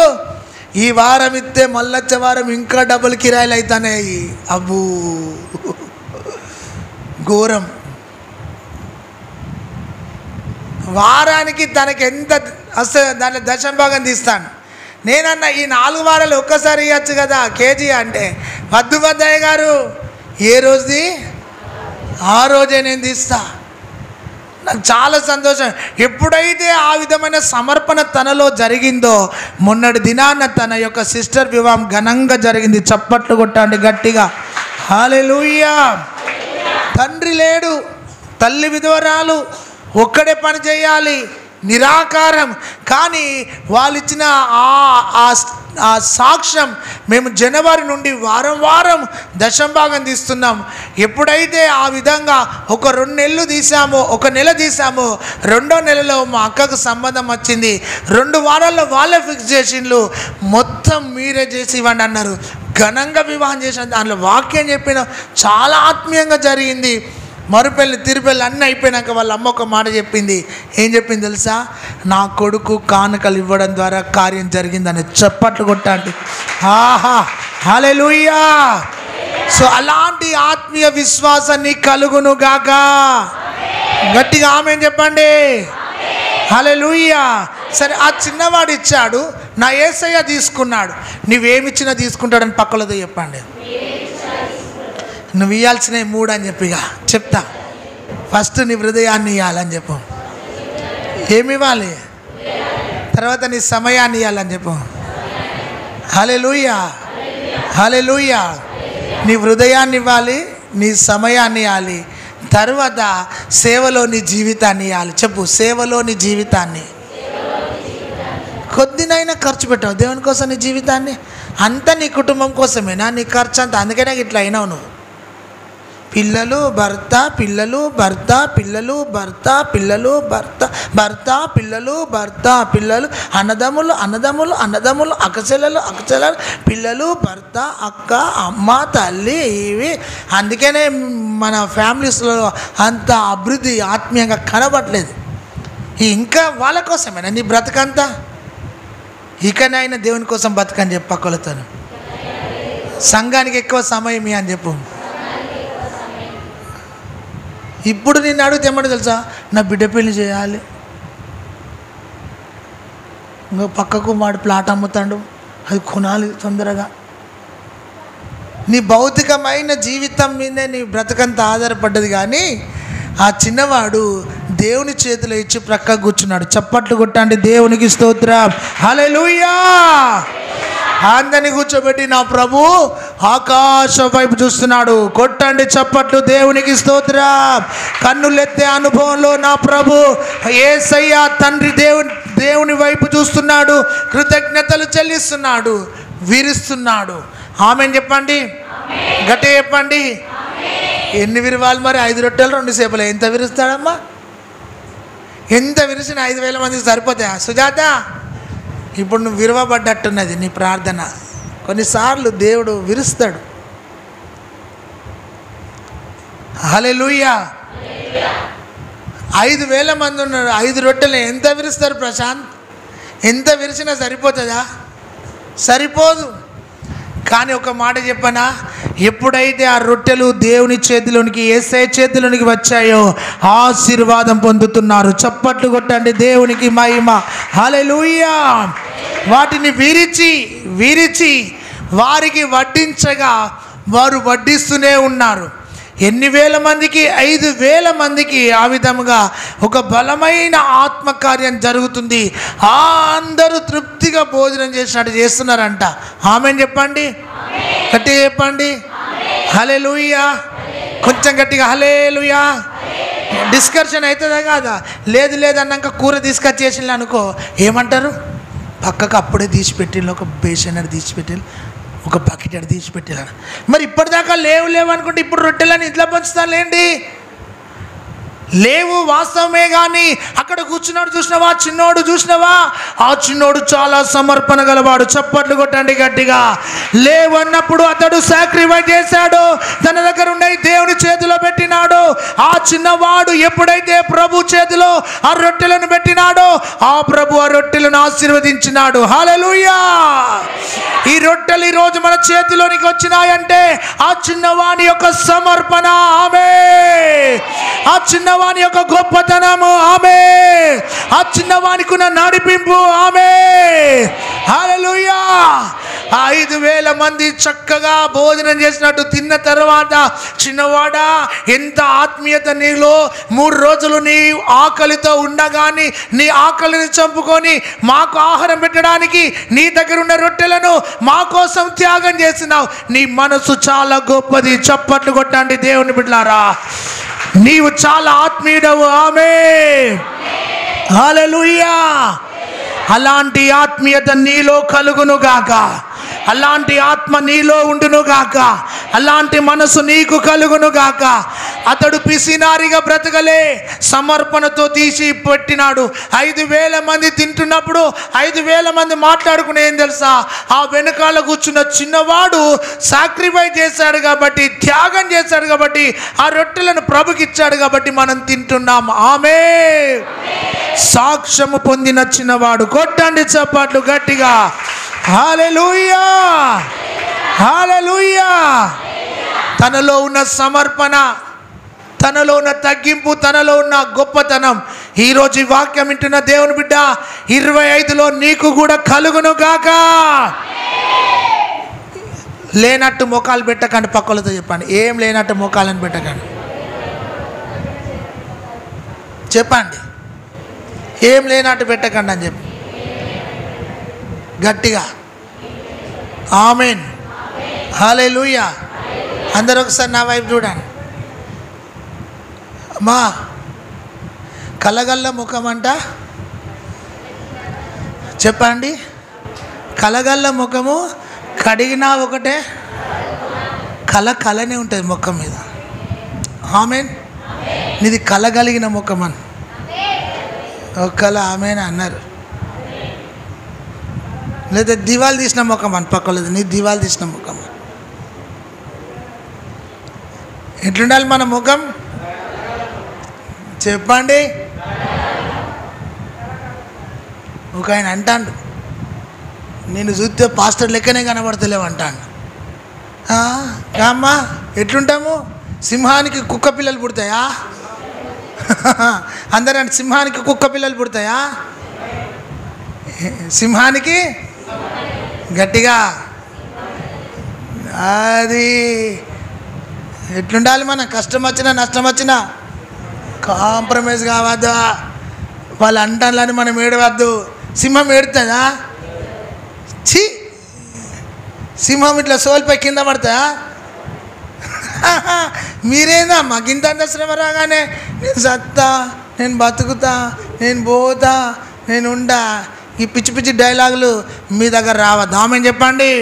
ఈ వారం ఇస్తే మళ్ళొచ్చే వారం ఇంకా డబుల్ కిరాయిలు అవుతాయి. అబ్బూ ఘోరం. వారానికి తనకి ఎంత వస్తుంది దాంట్లో దశం భాగం తీస్తాను. నేనన్నా ఈ 4 వారాలు ఒక్కసారి ఇవ్వచ్చు కదా కేజీ అంటే, వద్దు వద్దయ్య గారు, ఏ రోజుది ఆ రోజే నేను తీస్తా. నాకు చాలా సంతోషం. ఎప్పుడైతే ఆ విధమైన సమర్పణ తనలో జరిగిందో, మొన్నటి దినాన్న తన యొక్క సిస్టర్ వివాహం ఘనంగా జరిగింది. చప్పట్లు కొట్టండి గట్టిగా. హల్లెలూయా. తండ్రి లేడు, తల్లి విధవరాలు, ఒక్కడే పని చేయాలి, నిరాకారం. కానీ వాళ్ళు ఇచ్చిన ఆ సాక్ష్యం మేము జనవరి నుండి వారం వారం దశంభాగం తీస్తున్నాం. ఎప్పుడైతే ఆ విధంగా ఒక 2 నెలలు తీసామో, 1 నెల తీసామో, 2వ నెలలో మా అక్కకు సంబంధం వచ్చింది. 2 వారాల్లో వాళ్ళే ఫిక్స్ చేసిండ్రు. మొత్తం మీరే చేసి ఇవ్వండి అన్నారు. ఘనంగా వివాహం చేసిన దాంట్లో వాక్యం చెప్పిన చాలా ఆత్మీయంగా జరిగింది. మరుపెళ్ళి తిరుపెళ్ళి అన్నీ అయిపోయినాక వాళ్ళ అమ్మ ఒక మాట చెప్పింది. ఏం చెప్పింది తెలుసా? నా కొడుకు కానుకలు ఇవ్వడం ద్వారా కార్యం జరిగిందని. చప్పట్లు కొట్టండి. ఆహా, హల్లెలూయా. సో అలాంటి ఆత్మీయ విశ్వాసాన్ని కలుగును గాక. గట్టిగా ఆమేన్ చెప్పండి. హల్లెలూయా. సరే, ఆ చిన్నవాడు ఇచ్చాడు, నా యేసయ్య తీసుకున్నాడు. నువ్వేమిచ్చినా తీసుకుంటాడని పక్కలతో చెప్పండి. నువ్వు ఇవ్వాల్సినవి 3 అని చెప్పిగా చెప్తా. ఫస్ట్ నీ హృదయాన్ని ఇవ్వాలని చెప్పు. ఏమి ఇవ్వాలి? తర్వాత నీ సమయాన్ని ఇవ్వాలని చెప్పు. హల్లెలూయా, హల్లెలూయా. నీ హృదయాన్ని ఇవ్వాలి, నీ సమయాన్ని ఇవ్వాలి, తర్వాత సేవలో నీ జీవితాన్ని ఇవ్వాలి. చెప్పు, సేవలో నీ జీవితాన్ని. కొద్దినైనా ఖర్చు పెట్టావు దేవుని కోసం. నీ జీవితాన్ని అంతా నీ కుటుంబం కోసమేనా? నీ ఖర్చు అంతా. అందుకనే ఇట్లా అయినావు నువ్వు. పిల్లలు భర్త, పిల్లలు భర్త, పిల్లలు భర్త, పిల్లలు భర్త, భర్త పిల్లలు, భర్త పిల్లలు, అన్నదమ్ములు అన్నదమ్ములు అన్నదమ్ములు, అక్కచెల్లెలు అక్కచెల్లెలు, పిల్లలు భర్త, అక్క, అమ్మ, తల్లి, ఇవి. అందుకనే మన ఫ్యామిలీస్లో అంత అభివృద్ధి ఆత్మీయంగా కనబడలేదు. ఇంకా వాళ్ళ కోసమేనా నీ బ్రతకంతా? ఇకనైనా దేవుని కోసం బతకని చెప్పు పక్కలతో. సంఘానికి ఎక్కువ సమయం అని చెప్పు. ఇప్పుడు నిన్ను అడిగితే ఏమంటే తెలుసా? నా బిడ్డ పెళ్లి చేయాలి. ఇంకా పక్కకు వాడు ప్లాట్ అమ్ముతాడు, అది కొనాలి తొందరగా. నీ భౌతికమైన జీవితం మీదే నీ బ్రతకంతా ఆధారపడ్డది. కానీ ఆ చిన్నవాడు దేవుని చేతిలో ఇచ్చి ప్రక్క కూర్చున్నాడు. చప్పట్లు కొట్టండి, దేవునికి స్తోత్రం. హల్లెలూయా. అందరిని కూర్చోబెట్టి నా ప్రభు ఆకాశం వైపు చూస్తున్నాడు. కొట్టండి చప్పట్లు, దేవునికి స్తోత్రం. కన్నులెత్తే అనుభవంలో నా ప్రభు యేసయ్య తండ్రి దేవుని వైపు చూస్తున్నాడు. కృతజ్ఞతలు చెల్లిస్తున్నాడు, విరుస్తున్నాడు. ఆమేన్ చెప్పండి, గట్టిగా చెప్పండి. ఎన్ని విరవాలి మరి? 5 రొట్టెలు 2 సేపలు. ఎంత విరుస్తాడమ్మా? ఎంత విరిసిన 5,000 మందికి సరిపోతాయా సుజాత? ఇప్పుడు నువ్వు విరవబడ్డట్టున్నది నీ ప్రార్థన. కొన్నిసార్లు దేవుడు విరుస్తాడు. హల్లెలూయా. 5,000 మంది ఉన్నారు, 5 రొట్టెలు ఎంత విరుస్తారు ప్రశాంత్? ఎంత విరిచినా సరిపోతుందా? సరిపోదు. కానీ ఒక మాట చెప్పనా, ఎప్పుడైతే ఆ రొట్టెలు దేవుని చేతిలోనికి, యేసయ్య చేతిలోనికి వచ్చాయో ఆశీర్వాదం పొందుతున్నారు. చప్పట్లు కొట్టండి, దేవునికి మహిమ. హల్లెలూయా. వాటిని విరిచి వారికి వడ్డించగా వారు వడ్డిస్తూనే ఉన్నారు. ఎన్ని వేల మందికి? 5,000 మందికి ఆ విధముగా ఒక బలమైన ఆత్మకార్యం జరుగుతుంది. అందరూ తృప్తిగా భోజనం చేసినట్టు చేస్తున్నారంట. ఆమేన్ చెప్పండి, గట్టిగా చెప్పండి. హల్లెలూయా. కొంచెం గట్టిగా హల్లెలూయా. డిస్కషన్ అవుతుందా కాదా? లేదు అన్నాక కూర తీసుకొచ్చేసింది అనుకో, ఏమంటారు? పక్కకు అప్పుడే తీసిపెట్టిళ్ళు, ఒక బేసన్ తీసిపెట్టిళ్ళు, ఒక బకెట్ తీసిపెట్టాను. మరి ఇప్పటిదాకా లేవు అనుకుంటే ఇప్పుడు రొట్టెలని ఇంట్లో పంచుతానులేండి. లేవు వాస్తవమే. కానీ అక్కడ కూర్చున్నాడు చూసినవా? చిన్నోడు చూసినవా? ఆ చిన్నోడు చాలా సమర్పణ గలవాడు. చప్పట్లు కొట్టండి గట్టిగా. లేవన్నప్పుడు అతడు సాక్రిఫైస్ చేశాడు, తన దగ్గర ఉండే దేవుని చేతిలో పెట్టినాడు. ఆ చిన్నవాడు ఎప్పుడైతే ప్రభు చేతిలో ఆ రొట్టెలను పెట్టినాడో ఆ ప్రభు ఆ రొట్టెలను ఆశీర్వదించినాడు. హల్లెలూయా. ఈ రొట్టెలు ఈరోజు మన చేతిలోనికి వచ్చినాయంటే ఆ చిన్నవాని యొక్క సమర్పణ. ఆమేన్. ఆ చిన్నవాని యొక్క గొప్పతనము. ఆమేన్. ఆ చిన్నవానికి ఉన్న నడిపింపు. ఆమేన్. హల్లెలూయా. 5,000 మంది చక్కగా భోజనం చేసినట్టు తిన్న తర్వాత, చిన్నవాడా ఎంత ఆత్మీయత నీలో! 3 రోజులు నీ ఆకలితో ఉండగాని నీ ఆకలిని చంపుకొని మాకు ఆహారం పెట్టడానికి నీ దగ్గర ఉన్న రొట్టెలను మా కోసం త్యాగం చేసినావు. నీ మనసు చాలా గొప్పది. చప్పట్లు కొట్టండి దేవుని బిడ్డలారా. నీవు చాలా ఆత్మీయుడవు. ఆమేన్. హల్లెలూయా. అలాంటి ఆత్మీయత నీలో కలుగునుగాక, అలాంటి ఆత్మ నీలో ఉండునుగాక, అలాంటి మనసు నీకు కలుగునుగాక. అతడు పిసినారిగా బ్రతకలే, సమర్పణతో తీసి పెట్టినాడు. 5,000 మంది తింటున్నప్పుడు 5,000 మంది మాట్లాడుకునే ఏం తెలుసా, ఆ వెనకాల కూర్చున్న చిన్నవాడు సాక్రిఫైస్ చేశాడు కాబట్టి, త్యాగం చేశాడు కాబట్టి, ఆ రొట్టెలను ప్రభుకి ఇచ్చాడు కాబట్టి మనం తింటున్నాం. ఆమేన్. సాక్ష్యము పొందిన చిన్నవాడు. కొట్టండి చప్పట్లు గట్టిగా. హల్లెలూయా, హల్లెలూయా. తనలో ఉన్న సమర్పణ, తనలో ఉన్న తగ్గింపు, తనలో ఉన్న గొప్పతనం ఈరోజు ఈ వాక్యం వింటున్న దేవుని బిడ్డ 25లో నీకు కూడా కలుగును గాక. లేనట్టు మోకాలు పెట్టకండి. పక్కలతో చెప్పండి, ఏం లేనట్టు మోకాలను పెట్టకండి. చెప్పండి, ఏం లేనట్టు పెట్టకండి అని చెప్పి గట్టిగా. ఆమేన్, హల్లెలూయా. అందరూ ఒకసారి నా వైపు చూడండి. అమ్మా, కలగల్ల ముఖం అంట. చెప్పండి, కలగల్ల ముఖము కడిగినా ఒకటే, కలనే ఉంటుంది ముఖం మీద. ఆమేన్. నీది కలగలిగిన ముఖం అని ఒక్కల ఆమెన్ అన్నారు. లేదా దివాలు తీసిన ముఖం అని పక్కలేదు, నీ దివాలు తీసిన ముఖం. ఎట్లుండాలి మన ముఖం చెప్పండి. ఒక ఆయన అంటాడు, నేను చూస్తే పాస్టర్ లెక్కనే కనబడతలేవు అంటాడు. అమ్మా ఎట్లుంటాము? సింహానికి కుక్క పిల్లలు పుడతాయా? అందరంటే సింహానికి కుక్క పిల్లలు పుడతాయా? సింహానికి గట్టిగా. అది ఎట్లుండాలి? మన కష్టం వచ్చినా నష్టం వచ్చినా కాంప్రమైజ్ కావద్దా. వాళ్ళు అంటాలని మనం ఏడవద్దు. సింహం ఏడుతుందా? ఛీ, సింహం ఇట్లా సోల్పై కింద పడతా. మీరేందమ్మా గింత శ్రమ రాగానే నేను సత్తా, నేను బతుకుతా, నేను పోతా, నేను ఉండా, ఈ పిచ్చి పిచ్చి డైలాగులు మీ దగ్గర రావద్దు. ఆమెన్ చెప్పండి.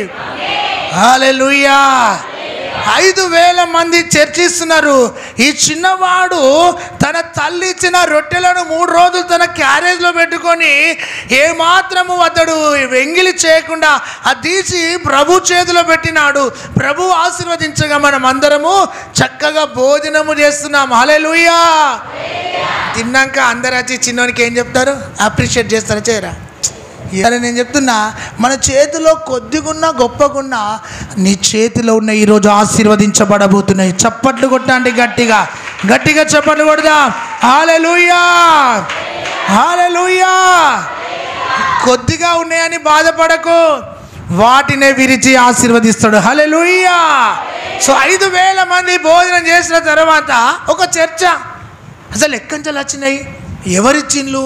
హల్లెలూయా. 5,000 మంది చర్చిస్తున్నారు. ఈ చిన్నవాడు తన తల్లి ఇచ్చిన రొట్టెలను 3 రోజులు తన క్యారేజ్లో పెట్టుకొని ఏమాత్రము అతడు ఎంగిలి చేయకుండా అది తీసి ప్రభు చేతిలో పెట్టినాడు. ప్రభు ఆశీర్వదించగా మనం అందరము చక్కగా భోజనము చేస్తున్నాం. హల్లెలూయా. తిన్నాక అందరు వచ్చి చిన్నోనికి ఏం చెప్తారు? అప్రిషియేట్ చేస్తారా? చేయరా? ఇలా నేను చెప్తున్నా, మన చేతిలో కొద్దిగున్నా గొప్పగున్నా నీ చేతిలో ఉన్న ఈరోజు ఆశీర్వదించబడబోతున్నాయి. చప్పట్లు కొట్టండి గట్టిగా, గట్టిగా చప్పట్లు కొడదాం. హల్లెలూయా, హల్లెలూయా. కొద్దిగా ఉన్నాయని బాధపడకు, వాటినే విరిచి ఆశీర్వదిస్తాడు. హల్లెలూయా. సో 5,000 మంది భోజనం చేసిన తర్వాత ఒక చర్చ. అసలు ఎక్కడి నుంచి వచ్చినాయి, ఎవరిచ్చిండ్లు,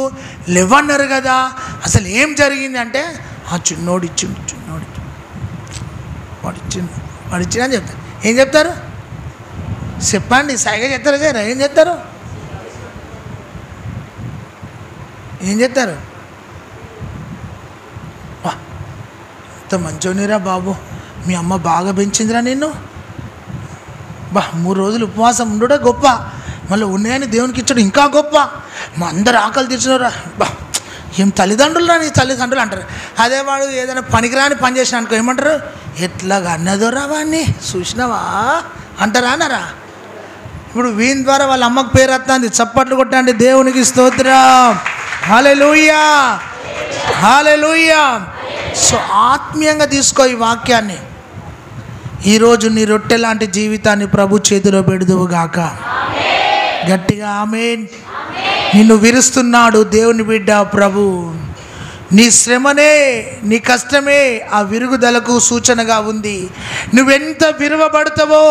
లేవన్నారు కదా, అసలు ఏం జరిగింది అంటే ఆ చిన్నోడు ఇచ్చిండు, వాడు ఇచ్చిండు అని చెప్తారు. ఏం చెప్తారు చెప్పండి? సైగా చెప్తారా? చేయరా? ఏం చెప్తారు? ఏం చెప్తారు? అంత మంచోనిరా బాబు, మీ అమ్మ బాగా పెంచిందిరా నిన్ను. 3 రోజులు ఉపవాసం ఉండుడే గొప్ప, మళ్ళీ ఉన్నాయని దేవునికి ఇచ్చాడు ఇంకా గొప్ప. మా అందరు ఆకలి తీర్చినరా, ఏం తల్లిదండ్రులు రా నీ తల్లిదండ్రులు అంటారు. అదే వాడు ఏదైనా పనికిరాని పని చేసిన అనుకో ఏమంటారు? ఎట్లాగా అన్నదోరా వాడిని చూసినావా అంటారా? అన్నారా? ఇప్పుడు వీని ద్వారా వాళ్ళ అమ్మకు పేరు వస్తుంది. చప్పట్లు కొట్టండి, దేవునికి స్తోత్రం. హల్లెలూయా, హల్లెలూయా. సో ఆత్మీయంగా తీసుకో ఈ వాక్యాన్ని. ఈరోజు నీ రొట్టె లాంటి జీవితాన్ని ప్రభు చేతిలో పెడుదువుగాక. గట్టిగా ఆమేన్. నిన్ను విరుస్తున్నాడు దేవుని బిడ్డ ప్రభు. నీ శ్రమనే, నీ కష్టమే ఆ విరుగుదలకు సూచనగా ఉంది. నువ్వెంత విరువబడతావో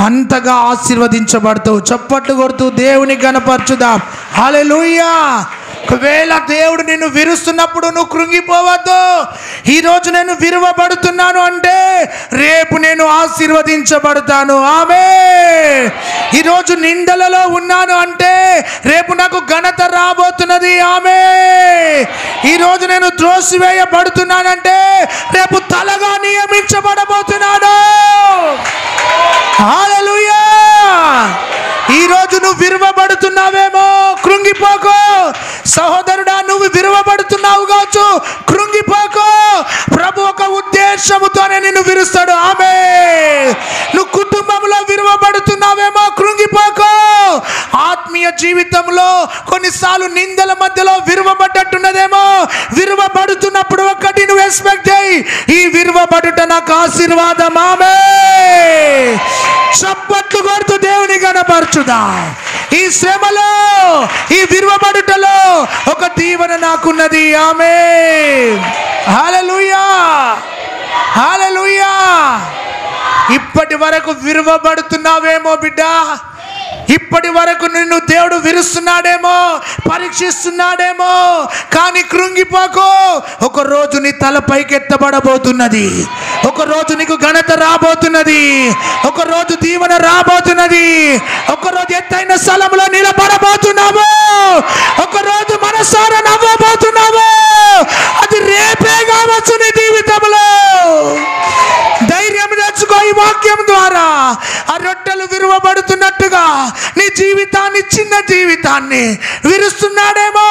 అంతగా ఆశీర్వదించబడతావు. చప్పట్లు కొడుతూ దేవుని గణపరచుదాం. హల్లెలూయా. ఒకవేళ దేవుడు నిన్ను విరుస్తున్నప్పుడు నువ్వు కృంగిపోవద్దు. ఈరోజు నేను విరువబడుతున్నాను అంటే రేపు నేను ఆశీర్వదించబడతాను. ఆమేన్. ఈరోజు నిందలలో ఉన్నాను అంటే రేపు నాకు ఘనత రాబోతున్నది. ఆమేన్. ఈరోజు నేను త్రోసివేయబడుతున్నానంటే రేపు తలగా నియమించబడబోతున్నాను. హల్లెలూయా. ఈరోజు నువ్వు విరువబడుతున్నావేమో, కృంగిపోకు. సహోదరుడా, నువ్వు విరువబడుతున్నావు కావచ్చు, కృంగిపోకు. ప్రభు ఒక ఉద్దేశముతోనే నిన్ను విరుస్తాడు. ఆమేన్. నువ్వు కుటుంబంలో విరువబడుతున్నావేమో, కృంగిపోకు. ఆత్మీయ జీవితంలో కొన్నిసార్లు నిందల మధ్యలో విరువబడ్డట్టున్నదేమో, విరువబడుతున్నప్పుడు ఒక్కటి నువ్వు ఎక్స్పెక్ట్ చేయి, ఈ విరువబడుట నాకు ఆశీర్వాదం. ఆమేన్. చప్పట్లు కొడుతూ దేవుని గణపరచుదా. ఈ శ్రమలో, ఈ విరువబడుటలో ఒక దీవెన నాకున్నది. ఆమేన్. హల్లెలూయా, హల్లెలూయా. ఇప్పటి వరకు విరువబడుతున్నావేమో బిడ్డ, ఇప్పటి వరకు నిన్ను దేవుడు విరుస్తున్నాడేమో, పరీక్షిస్తున్నాడేమో, కానీ కృంగిపోకు. ఒక రోజు నీ తల పైకెత్తబడబోతున్నది. ఒక రోజు నీకు ఘనత రాబోతున్నది. ఒక రోజు దీవెన రాబోతున్నది. ఒక రోజు ఎత్తైన స్థలంలో నిలబడబోతున్నాము. ఒక రోజు మనసారా నవ్వబోతున్నాము. అది రేపే కావచ్చు నీ జీవితంలో. ధైర్యం తెచ్చుకో. ఈ వాక్యం ద్వారా ఆ రొట్టెలు విరువబడుతున్నట్టుగా నీ జీవితాన్ని, చిన్న జీవితాన్ని విరుస్తున్నాడేమో.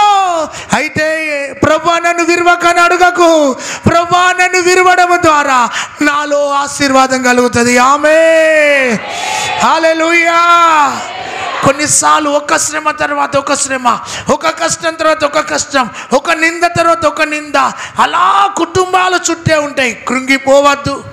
అయితే ప్రభువా నన్ను విరువకని అడగకు. ప్రభువా నన్ను విరువడం ద్వారా నాలో ఆశీర్వాదం కలుగుతుంది. ఆమేన్. హల్లెలూయా. కొన్నిసార్లు ఒక శ్రమ తర్వాత ఒక శ్రమ, ఒక కష్టం తర్వాత ఒక కష్టం, ఒక నింద తర్వాత ఒక నింద, అలా కుటుంబాలు చుట్టే ఉంటాయి. కృంగిపోవద్దు.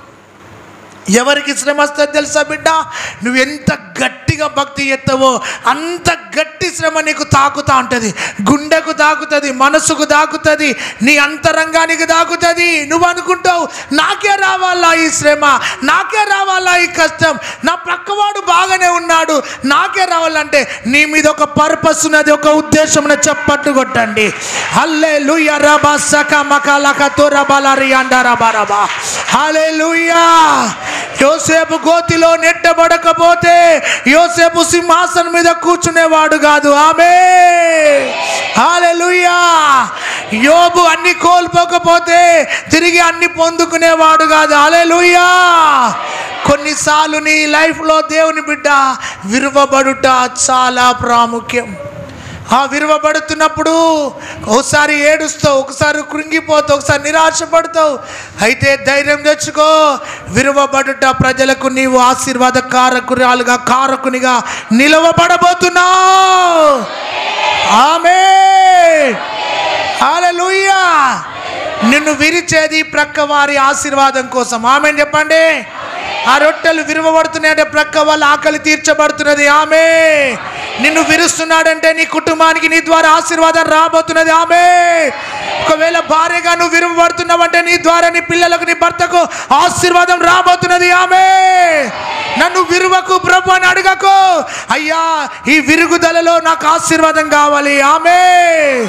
ఎవరికి శ్రమ వస్తుంది తెలుసా బిడ్డ? నువ్వు ఎంత గట్టిగా భక్తి చేస్తావో అంత గట్టి శ్రమ నీకు తాకుతూ ఉంటుంది. గుండెకు తాకుతుంది, మనసుకు తాకుతుంది, నీ అంతరంగానికి తాకుతుంది. నువ్వు అనుకుంటావు, నాకే రావాలా ఈ శ్రమ, నాకే రావాలా ఈ కష్టం, నా పక్కవాడు బాగానే ఉన్నాడు, నాకే రావాలంటే నీ మీద ఒక పర్పస్ ఉన్నది, ఒక ఉద్దేశం ఉన్నది. చప్పట్లు కొట్టండి. హల్లెలూయా. రబా సక మకలక తోరబలరి అండరబరబా. హల్లెలూయా. యోసేపు గోతిలో నెట్టబడకపోతే యోసేపు సింహాసనం మీద కూర్చునేవాడు కాదు. ఆమేన్. హల్లెలూయా. యోబు అన్ని కోల్పోకపోతే తిరిగి అన్ని పొందుకునేవాడు కాదు. హల్లెలూయా. కొన్నిసార్లు నీ లైఫ్లో దేవుని బిడ్డ విరువబడుట చాలా ప్రాముఖ్యం. ఆ విరువబడుతున్నప్పుడు ఒకసారి ఏడుస్తావు, ఒకసారి కృంగిపోతావు, ఒకసారి నిరాశపడతావు. అయితే ధైర్యం తెచ్చుకో. విరువబడుట ప్రజలకు నీవు ఆశీర్వాద కారకునిగా నిలవబడబోతున్నావు. ఆమేన్. హల్లెలూయా. నిన్ను విరిచేది ప్రక్క వారి ఆశీర్వాదం కోసం. ఆమేన్ చెప్పండి. ఆ రొట్టెలు విరువబడుతున్నాయంటే ప్రక్క వాళ్ళ ఆకలి తీర్చబడుతున్నది. ఆమేన్. నిన్ను విరుస్తున్నాడంటే నీ కుటుంబానికి నీ ద్వారా ఆశీర్వాదం రాబోతున్నది. ఆమేన్. ఒకవేళ భార్యగా నువ్వు విరువబడుతున్నావంటే నీ ద్వారా నీ పిల్లలకు, నీ భర్తకు ఆశీర్వాదం రాబోతున్నది. ఆమేన్. నన్ను విరువకు ప్రభు అని అడగకు. అయ్యా, ఈ విరుగుదలలో నాకు ఆశీర్వాదం కావాలి. ఆమేన్.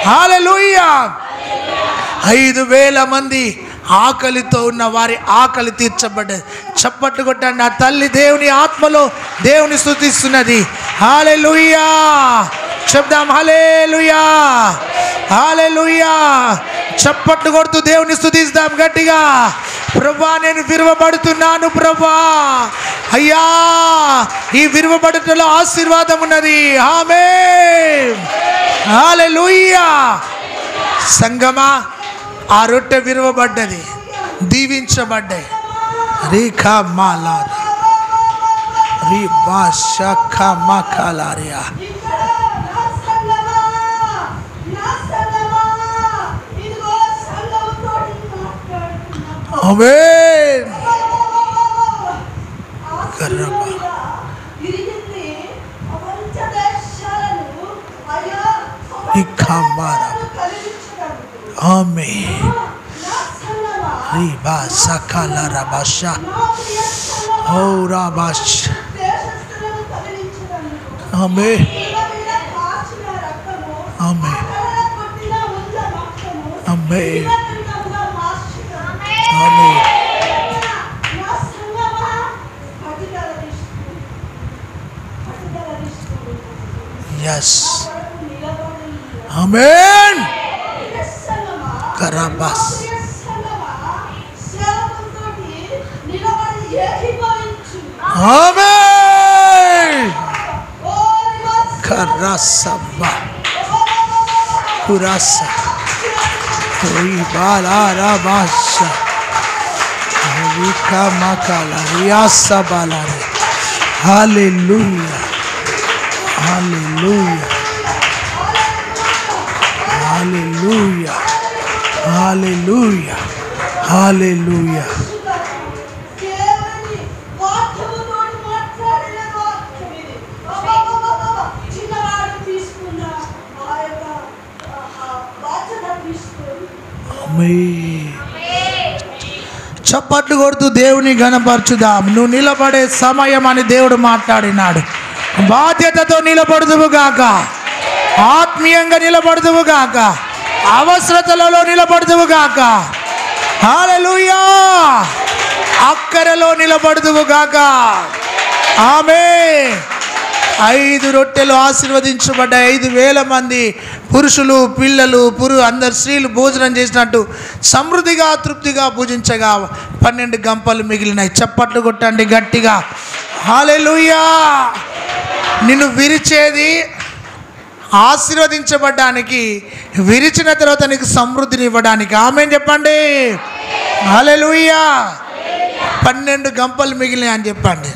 హల్లెలూయా. 5,000 మంది ఆకలితో ఉన్న వారి ఆకలి తీర్చబడ్డది. చప్పట్లు కొట్టండి. నా తల్లి దేవుని ఆత్మలో దేవుని స్తుతిస్తున్నది. హల్లెలూయా. చెప్దాం హల్లెలూయా, హల్లెలూయా. చప్పట్లు కొడుతూ దేవుని స్తుతిస్తాం గట్టిగా. ప్రభువా నేను విరువబడుతున్నాను ప్రభువా. అయ్యా, ఈ విరువబడుటలో ఆశీర్వాదం ఉన్నది. ఆమేన్. హల్లెలూయా. సంగమా, ఆ రొట్టె విరువబడ్డది, దీవించబడ్డాయి. రీఖా మాలా రీబా షఖా మఖలారియా. ఆమేన్. ఆమేన్. రీబా సకల రబషా ఓ రబష్. ఆమేన్. ఆమేన్. ఆమేన్ ఆమేన్. yes ఆమేన్. కరాబాస్ ఆమేన్. కరాసబ్బా కురాస బాలారాబాష వికమకల రియాసబాలారే. హల్లెలూయా హల్లెలూయా హల్లెలూయా హల్లెలూయా హల్లెలూయా. చప్పట్లు కొడుతూ దేవుని ఘనపరచుదాం. నువ్వు నిలబడే సమయం అని దేవుడు మాట్లాడినాడు. బాధ్యతతో నిలబడుదువు గాక, ఆత్మీయంగా నిలబడుదువు గాక, అవసరతలలో నిలబడుదువు గాక. హల్లెలూయా. అక్కరలో నిలబడుదువు గాక. ఆమేన్. 5 రొట్టెలు ఆశీర్వదించబడ్డాయి. 5,000 మంది పురుషులు పిల్లలు అందరు స్త్రీలు భోజనం చేసినట్టు సమృద్ధిగా తృప్తిగా పూజించగా 12 గంపలు మిగిలినాయి. చప్పట్లు కొట్టండి గట్టిగా. హల్లెలూయా. నిన్ను విరిచేది ఆశీర్వదించబడ్డానికి, విరిచిన తర్వాత నీకు సమృద్ధిని ఇవ్వడానికి. ఆమేన్ చెప్పండి. హల్లెలూయా. 12 గంపలు మిగిలినాయి అని చెప్పండి.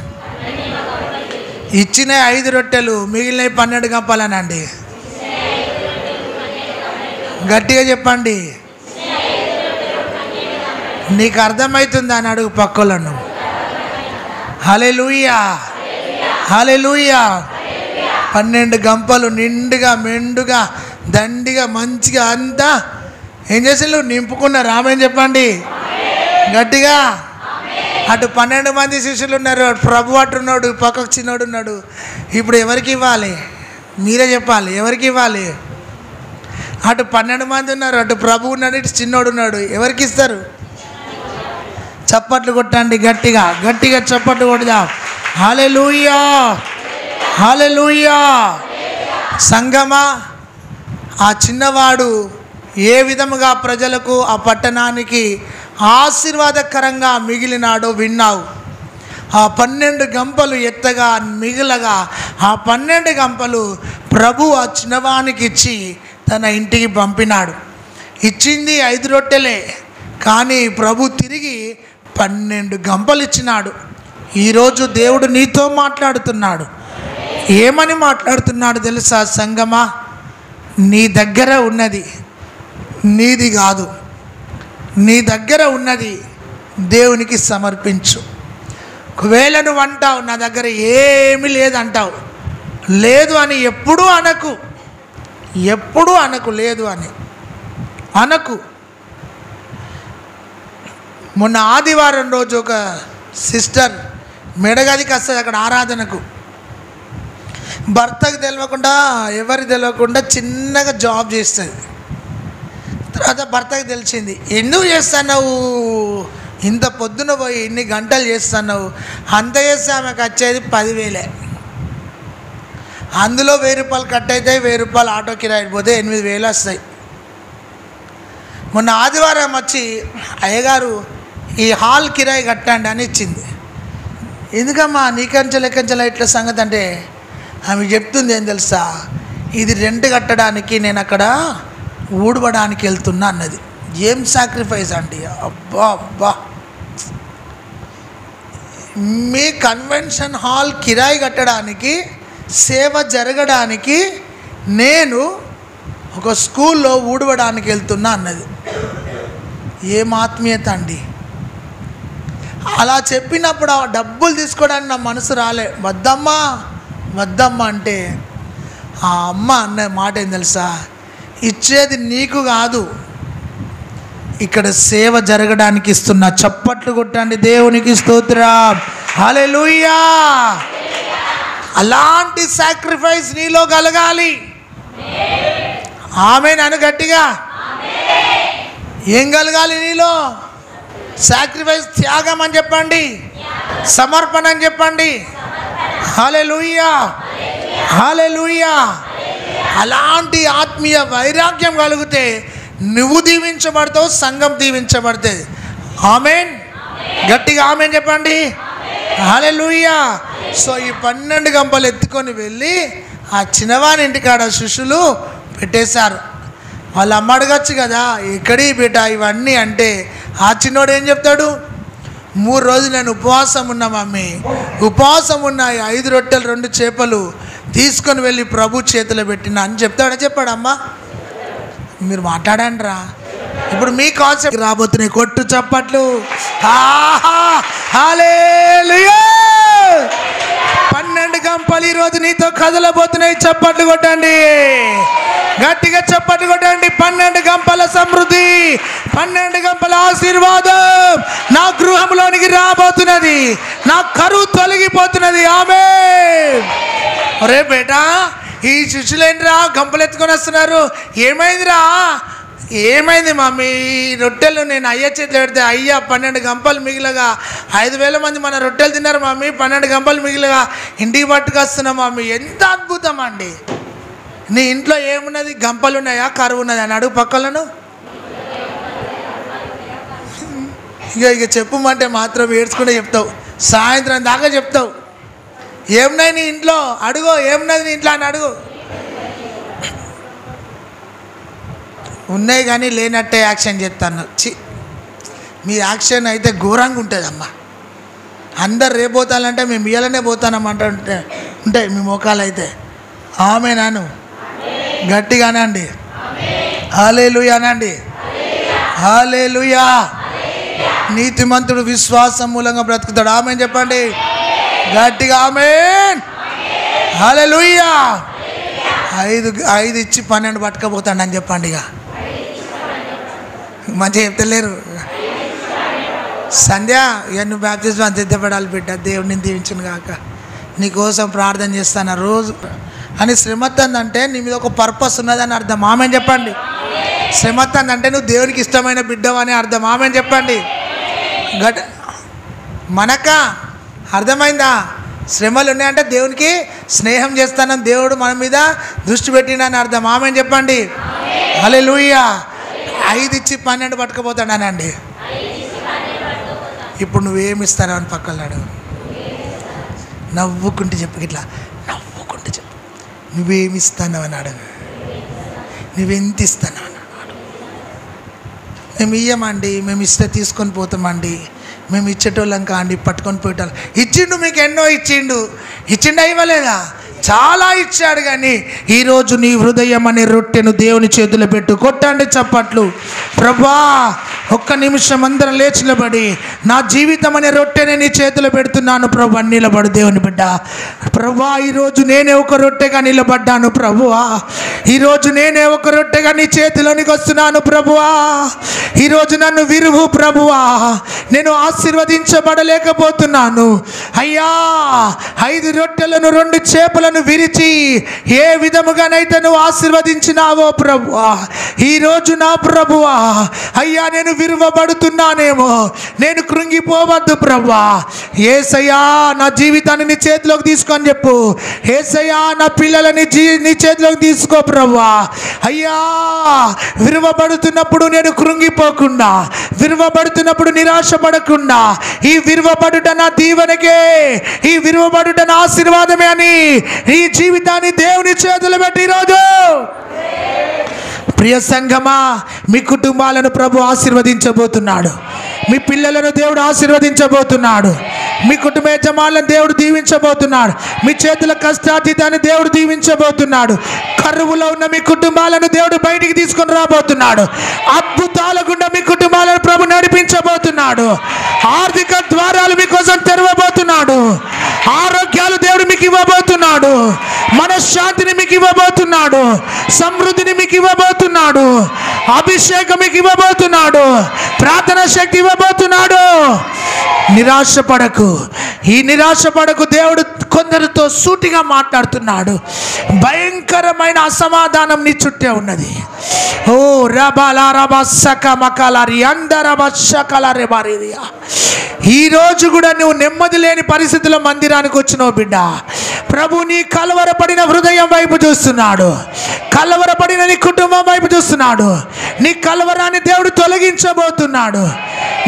ఇచ్చిన 5 రొట్టెలు మిగిలినవి 12 గంపలనండి. గట్టిగా చెప్పండి. నీకు అర్థమవుతుందా అని అడుగు పక్కలను. హల్లెలూయా హల్లెలూయా. 12 గంపలు నిండుగా మెండుగా దండిగా మంచిగా అంతా ఏం చేసిండు? నింపుకున్నారు. ఆమేన్ చెప్పండి గట్టిగా. అటు 12 మంది శిష్యులు ఉన్నారు. ప్రభు అట్టున్నాడు, పక్కకు చిన్నోడు ఉన్నాడు. ఇప్పుడు ఎవరికి ఇవ్వాలి? మీరే చెప్పాలి. ఎవరికి ఇవ్వాలి? అటు 12 మంది ఉన్నారు, అటు ప్రభు ఉన్నాడు, ఇటు చిన్నోడు ఉన్నాడు. ఎవరికి ఇస్తారు? చప్పట్లు కొట్టండి గట్టిగా. గట్టిగా చప్పట్లు కొడదాం. హల్లెలూయా హల్లెలూయా. సంగమా, ఆ చిన్నవాడు ఏ విధముగా ప్రజలకు ఆ పట్టణానికి ఆశీర్వాదకరంగా మిగిలినాడో విన్నావు. ఆ 12 గంపలు ఎత్తగా మిగిలగా ఆ 12 గంపలు ప్రభు ఆ చిన్నవానికి ఇచ్చి తన ఇంటికి పంపినాడు. ఇచ్చింది 5 రొట్టెలే, కానీ ప్రభు తిరిగి 12 గంపలు ఇచ్చినాడు. ఈరోజు దేవుడు నీతో మాట్లాడుతున్నాడు. ఏమని మాట్లాడుతున్నాడు తెలుసా సంగమా? నీ దగ్గర ఉన్నది నీది కాదు, నీ దగ్గర ఉన్నది దేవునికి సమర్పించు. ఒకవేళ నువ్వు అంటావు నా దగ్గర ఏమీ లేదంటావు, లేదు అని ఎప్పుడూ అనకు. ఎప్పుడూ అనకు లేదు అని అనకు. మొన్న ఆదివారం రోజు ఒక సిస్టర్ మెడగదికి వస్తుంది అక్కడ ఆరాధనకు. భర్తకు తెలియకుండా ఎవరికి తెలియకుండా చిన్నగా జాబ్ చేస్తుంది. తర్వాత భర్తకు తెలిసింది. ఎందుకు చేస్తున్నావు, ఇంత పొద్దున పోయి ఇన్ని గంటలు చేస్తున్నావు? అంత చేస్తే ఆమెకు వచ్చేది 10,000. అందులో 1,000 రూపాయలు కట్ అవుతాయి, 1,000 రూపాయలు ఆటో కిరాయి పోతే 8,000 వస్తాయి. మొన్న ఆదివారం వచ్చి అయ్యగారు ఈ హాల్ కిరాయి కట్టండి అని ఇచ్చింది. ఎందుకమ్మా నీకంచెల ఇట్లా సంగతి అంటే ఆమె చెప్తుంది ఏం తెలుసా, ఇది రెంట్ కట్టడానికి నేను అక్కడ ఊడవడానికి వెళ్తున్నా అన్నది. ఏం సాక్రిఫైస్ అండి. అబ్బా అబ్బా. మీ కన్వెన్షన్ హాల్ కిరాయి కట్టడానికి, సేవ జరగడానికి నేను ఒక స్కూల్లో ఊడవడానికి వెళ్తున్నా అన్నది. ఏం ఆత్మీయత అండి. అలా చెప్పినప్పుడు ఆ డబ్బులు తీసుకోవడానికి నా మనసు రాలే. వద్దమ్మా వద్దమ్మా అంటే ఆ అమ్మ అన్న మాట ఏం తెలుసా, ఇచ్చేది నీకు కాదు, ఇక్కడ సేవ జరగడానికి ఇస్తున్నా. చప్పట్లు కొట్టండి దేవునికి స్తోత్రం. హల్లెలూయా. అలాంటి సాక్రిఫైస్ నీలో కలగాలి. ఆమేన్ అను గట్టిగా. ఏం కలగాలి నీలో? సాక్రిఫైస్, త్యాగం అని చెప్పండి, సమర్పణ అని చెప్పండి. హల్లెలూయా, హల్లెలూయా. అలాంటి ఆత్మీయ వైరాగ్యం కలిగితే నువ్వు దీవించబడతావు, సంఘం దీవించబడుతుంది. ఆమేన్. గట్టిగా ఆమేన్ చెప్పండి. హల్లెలూయా. సో ఈ 12 గంపలు ఎత్తుకొని వెళ్ళి ఆ చిన్నవాని ఇంటికాడ శిష్యులు పెట్టేశారు. వాళ్ళు అమ్మ అడగచ్చు కదా, ఎక్కడి బిడ్డ ఇవన్నీ అంటే ఆ చిన్నోడు ఏం చెప్తాడు? 3 రోజులు నేను ఉపవాసం ఉన్నా మమ్మీ, ఉపవాసం ఉన్న 5 రొట్టెలు 2 చేపలు తీసుకొని వెళ్ళి ప్రభు చేతిలో పెట్టినా అని చెప్తాడా? చెప్పాడమ్మా? మీరు మాట్లాడండి రా. ఇప్పుడు మీ కాన్సెప్ట్ రాబోతున్నాయి. కొట్టు చప్పట్లు. హల్లెలూయా. 12 గంపలు ఈరోజు నీతో కదలబోతున్నాయి. చప్పట్లు కొట్టండి, గట్టిగా చప్పట్లు కొట్టండి. 12 గంపల సమృద్ధి, 12 గంపల ఆశీర్వాదం నా గృహంలోనికి రాబోతున్నది. నా కరువు తొలగిపోతున్నది. ఆమేన్. ఒరే బేటా, ఈ శిష్యులేంటిరా గంపలు ఎత్తుకొని వస్తున్నారు? ఏమైందిరా? ఏమైంది మమ్మీ? రొట్టెలు నేను అయ్య చేతిలో పెడితే అయ్యా 12 గంపలు మిగిలగా 5,000 మంది మన రొట్టెలు తిన్నారు మమ్మీ, 12 గంపలు మిగిలగా ఇంటికి పట్టుకొస్తున్నాం మమ్మీ. ఎంత అద్భుతం అండి. నీ ఇంట్లో ఏమున్నది? గంపలు ఉన్నాయా, కరువు ఉన్నది అని అడుగు పక్కలను. ఇక చెప్పమంటే మాత్రం ఏడ్చుకుంటే చెప్తావు, సాయంత్రం దాకా చెప్తావు. ఏమున్నాయి నీ ఇంట్లో అడుగు, ఏమున్నది నీ ఇంట్లో అని అడుగు. ఉన్నాయి కానీ లేనట్టే యాక్షన్ చేస్తాను. మీ యాక్షన్ అయితే ఘోరంగా ఉంటుందమ్మా. అందరు రేపు పోతానంటే మేము ఇయ్యాలనే పోతానమ్మంటే ఉంటాయి మీ మోకాలు అయితే. ఆమేనాను, గట్టిగానండి. హల్లెలూయా అనండి. హల్లెలూయా. నీతిమంతుడు విశ్వాసం మూలంగా బ్రతుకుతాడు. ఆమేన్ చెప్పండి, గట్టిగా ఆమేన్. హల్లెలూయా. 5 ఇచ్చి 12 పట్టుకపోతాడు అని చెప్పండి. ఇక మంచిగా చెప్తలేరు. సంధ్య, ఇక నువ్వు బాప్తిజం సిద్ధపడాలి బిడ్డ. దేవుడిని దీవించును గాక. నీకోసం ప్రార్థన చేస్తాను రోజు అని. శ్రమత్తంది అంటే నీ మీద ఒక పర్పస్ ఉన్నదని అర్థం. ఆమేన్ చెప్పండి. శ్రమత్తంది అంటే నువ్వు దేవునికి ఇష్టమైన బిడ్డవు అని అర్థం. ఆమేన్ చెప్పండి. మనక అర్థమైందా? శ్రమలు ఉన్నాయంటే దేవునికి స్నేహం చేస్తానని, దేవుడు మన మీద దృష్టి పెట్టినని అర్థం. ఆమేన్ చెప్పండి. హల్లెలూయా. 5 ఇచ్చి 12 పట్టుకుపోతాడానండి. ఇప్పుడు నువ్వేమిస్తావు అని పక్కలాడు నవ్వుకుంటూ చెప్పు, ఇట్లా నవ్వుకుంటూ చెప్పు. నువ్వేమిస్తావు అని అడుగు. నువ్వెంత ఇస్తాను అని అడుగు. మేము ఇయ్యమండి, మేము ఇస్తే తీసుకొని పోతామండి, మేము ఇచ్చేటోళ్ళం కాండి, పట్టుకొని పోయేటోళ్ళం. ఇచ్చిండు, మీకు ఎన్నో ఇచ్చిండు. ఇచ్చిండా ఇవ్వలేదా? చాలా ఇచ్చాడు. కానీ ఈరోజు నీ హృదయం అనే రొట్టెను దేవుని చేతిలో పెట్టు. కొట్టండి చప్పట్లు. ప్రభా, ఒక్క నిమిషం అందరం లేచి నిలబడి, నా జీవితం అనే రొట్టెనే నీ చేతిలో పెడుతున్నాను ప్రభా. నిలబడు దేవుని బిడ్డ. ప్రభా, ఈరోజు నేనే ఒక రొట్టెగా నిలబడ్డాను ప్రభువా. ఈరోజు నేనే ఒక రొట్టెగా నీ చేతిలోనికి వస్తున్నాను ప్రభువా. ఈరోజు నన్ను విరువు ప్రభువా. నేను ఆశీర్వదించబడలేకపోతున్నాను అయ్యా. 5 రొట్టెలను 2 చేపలను విరిచి ఏ విధముగానైతే నువ్వు ఆశీర్వదించినావో ప్రభువా, ఈరోజు నా ప్రభువా అయ్యా, నేను విరువబడుతున్నానేమో, నేను కృంగిపోవద్దు ప్రభువా. యేసయ్యా, నా జీవితాన్ని నీ చేతిలోకి తీసుకొని చెప్పు. యేసయ్యా, నా పిల్లలని నీ చేతిలోకి తీసుకో ప్రభువా. అయ్యా, విరువబడుతున్నప్పుడు నేను కృంగిపోకుండా, విరువబడుతున్నప్పుడు నిరాశపడకుండా, ఈ విరువబడుట నా దీవెనకే, ఈ విరువబడుట నా ఆశీర్వాదమే అని ఈ జీవితాన్ని దేవుని చేతులు పెట్టి ఈరోజు ప్రియ సంఘమా, మీ కుటుంబాలను ప్రభు ఆశీర్వదించబోతున్నాడు. మీ పిల్లలను దేవుడు ఆశీర్వదించబోతున్నాడు. మీ కుటుంబ యజమానులను దేవుడు దీవించబోతున్నాడు. మీ చేతుల కష్టాతీతాన్ని దేవుడు దీవించబోతున్నాడు. కరువులో ఉన్న మీ కుటుంబాలను దేవుడు బయటికి తీసుకొని రాబోతున్నాడు. అద్భుతాల గుండా మీ కుటుంబాలను ప్రభు నడిపించబోతున్నాడు. ఆర్థిక ద్వారాలు మీకోసం తెరవబోతున్నాడు. ఆరోగ్యాలు దేవుడు మీకు ఇవ్వబోతున్నాడు. మనశ్శాంతిని మీకు ఇవ్వబోతున్నాడు, సమృద్ధిని మీకు ఇవ్వబోతున్నాడు, అభిషేకం మీకు ఇవ్వబోతున్నాడు, ప్రార్థన శక్తి ఇవ్వబోతున్నాడు. నిరాశపడకు, ఈ నిరాశపడకు. దేవుడు కొందరితో సూటిగా మాట్లాడుతున్నాడు. భయంకరమైన అసమాధానం నీ చుట్టే ఉన్నది. ఓ ఈ రోజు కూడా నువ్వు నెమ్మది లేని పరిస్థితుల్లో మందిరానికి వచ్చినావు బిడ్డ. ప్రభు నీ కలవరపడిన హృదయం వైపు చూస్తున్నాడు, కలవరపడిన నీ కుటుంబం వైపు చూస్తున్నాడు. నీ కలవరాన్ని దేవుడు తొలగించబోతున్నాడు,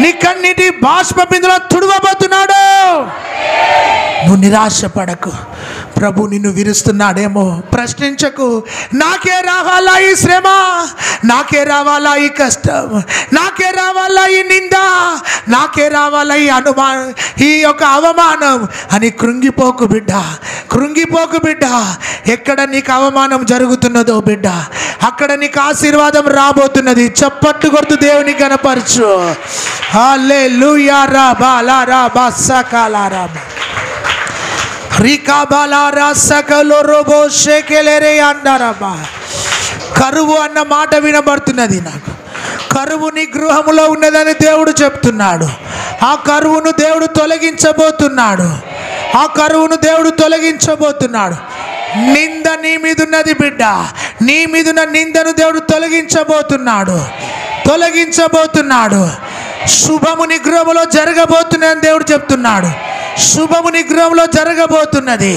నీ కన్నీటి బాష్ప బిందులో తుడవబోతున్నాడు. నువ్వు నిరాశపడకు. ప్రభు నిన్ను విరుస్తున్నాడేమో, ప్రశ్నించకు. నాకే రావాలా ఈ శ్రమ, నాకే రావాలా ఈ కష్టం, నాకే రావాలా ఈ నింద, నాకే రావాలా ఈ ఈ యొక్క అవమానం అని కృంగిపోకు బిడ్డ, కృంగిపోకు బిడ్డ. ఎక్కడ నీకు అవమానం జరుగుతున్నదో బిడ్డ, అక్కడ నీకు ఆశీర్వాదం రాబోతున్నది. చప్పట్లు కొడుతూ దేవుని కనపరచు. హల్లెలూయా. రబా లా రబా సకలా రబా కరువు అన్న మాట వినబడుతున్నది నాకు. కరువు నీ గృహములో ఉన్నదని దేవుడు చెప్తున్నాడు. ఆ కరువును దేవుడు తొలగించబోతున్నాడు, ఆ కరువును దేవుడు తొలగించబోతున్నాడు. నింద నీ మీద ఉన్నది బిడ్డ, నీ మీదున్న నిందను దేవుడు తొలగించబోతున్నాడు, తొలగించబోతున్నాడు. శుభము నీ గృహములో జరగబోతున్నదని దేవుడు చెప్తున్నాడు. శుభము నీ గృహంలో జరగబోతున్నది.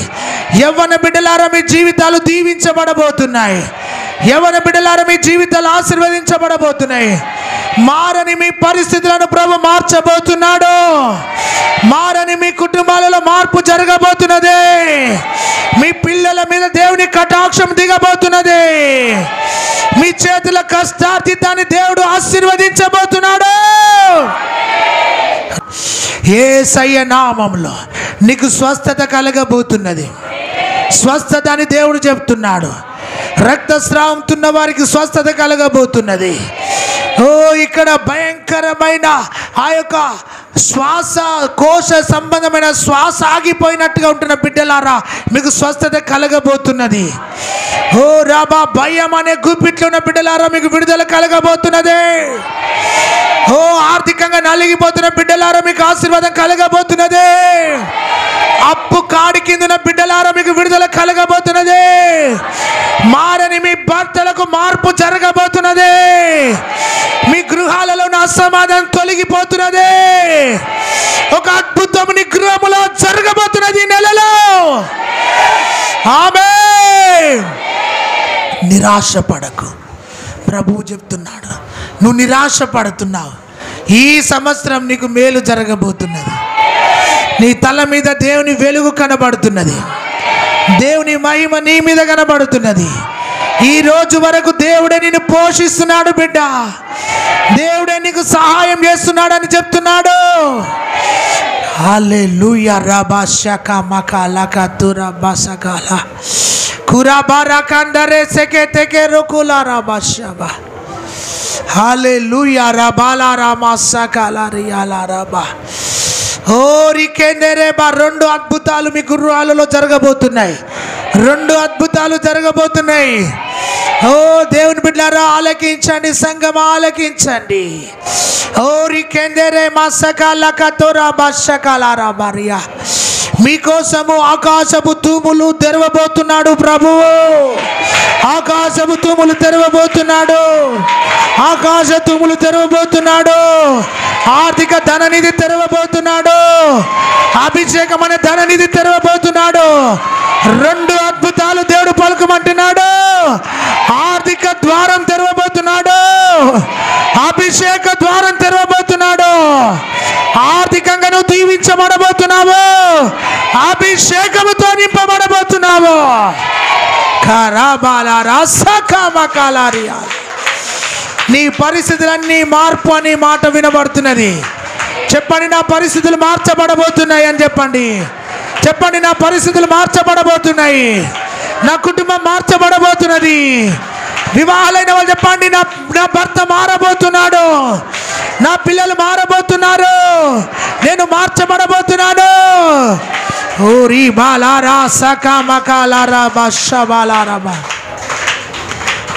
యవ్వన బిడ్డలారా మీ జీవితాలు దీవించబడబోతున్నాయి, యవ్వన బిడ్డలారా మీ జీవితాలు ఆశీర్వదించబడబోతున్నాయి. మారని మీ పరిస్థితులను ప్రభు మార్చబోతున్నాడు, మారని మీ కుటుంబాలలో మార్పు జరగబోతున్నది. మీ పిల్లల మీద దేవుని కటాక్షం దిగబోతున్నది. మీ చేతుల కష్టార్జితాన్ని దేవుడు ఆశీర్వదించబోతున్నాడు. యేసయ్య నామములో నీకు స్వస్థత కలగబోతున్నది. స్వస్థత అని దేవుడు చెప్తున్నాడు. రక్తస్రావంతున్న వారికి స్వస్థత కలగబోతున్నది. ఓ ఇక్కడ భయంకరమైన ఆ యొక్క శ్వాస కోశ సంబంధమైన శ్వాస ఆగిపోయినట్టుగా ఉంటున్న బిడ్డలారా మీకు స్వస్థత కలగబోతున్నది. ఓ రాబా భయం అనే గుప్పిట్లో ఉన్న బిడ్డలారా మీకు విడుదల కలగబోతున్నది. ఓ ఆర్థికంగా నలిగిపోతున్న బిడ్డలారా మీకు ఆశీర్వాదం కలగబోతున్నది. అప్పు కాడి కింద బిడ్డలారా మీకు విడుదల కలగబోతున్నది. మారని మీ భర్తలకు మార్పు జరగబోతున్నది. మీ గృహాలలో ఉన్న అసమాధానం తొలగిపోతున్నది. ఒక అద్భుతం నీ గృహములో జరగబోతున్నది ఈ నెలలో. ఆమేన్. నిరాశపడకు. ప్రభువు చెప్తున్నాడు, నువ్వు నిరాశపడుతున్నావు. ఈ సంవత్సరం నీకు మేలు జరగబోతున్నది. నీ తల మీద దేవుని వెలుగు కనబడుతున్నది, దేవుని మహిమ నీ మీద కనబడుతున్నది. ఈ రోజు వరకు దేవుడే నిన్ను పోషిస్తున్నాడు బిడ్డ, దేవుడే నీకు సహాయం చేస్తున్నాడు అని చెప్తున్నాడు. హల్లెలూయా. రబాషక మకాలక తురబసకాల కురాబారా కందరే సెకెతెకే రుకులా రబాషబా. హల్లెలూయా. రబాలా రామసకాల రియాలా రబా. రెండు అద్భుతాలు మీ గృహాలలో జరగబోతున్నాయి. రెండు అద్భుతాలు జరగబోతున్నాయి. ఓ దేవుని బిడ్డలారా ఆలకించండి, సంఘం ఆలకించండి. మీకోసము ఆకాశపు తూములు తెరవబోతున్నాడు ప్రభువు. ఆకాశపు తూములు తెరవబోతున్నాడు, ఆకాశ తూములు తెరవబోతున్నాడు. ఆర్థిక ధననిధి తెరవబోతున్నాడు, అభిషేకం అనే ధననిధి తెరవబోతున్నాడు. రెండు అద్భుతాలు దేవుడు పలుకమంటున్నాడు. ఆర్థిక ద్వారం తెరవబోతున్నాడు, అభిషేక ద్వారం తెరవబోతున్నాడు. ఆర్థికంగా నువ్వు దీవించబడబోతున్నావు, అభిషేకముతో నింపబడబోతున్నావు. నీ పరిస్థితులన్నీ మార్పు అని మాట వినబడుతున్నది. చెప్పండి, నా పరిస్థితులు మార్చబడబోతున్నాయి అని చెప్పండి. చెప్పండి, నా పరిస్థితులు మార్చబడబోతున్నాయి, నా కుటుంబం మార్చబడబోతున్నది. వివాహాలైన వాళ్ళు చెప్పండి, నా భర్త మారబోతున్నాడు, నా పిల్లలు మారబోతున్నారు, నేను మార్చబడబోతున్నాను. ఓరి బాలారా సకా మకాలారా బషబాలారబా.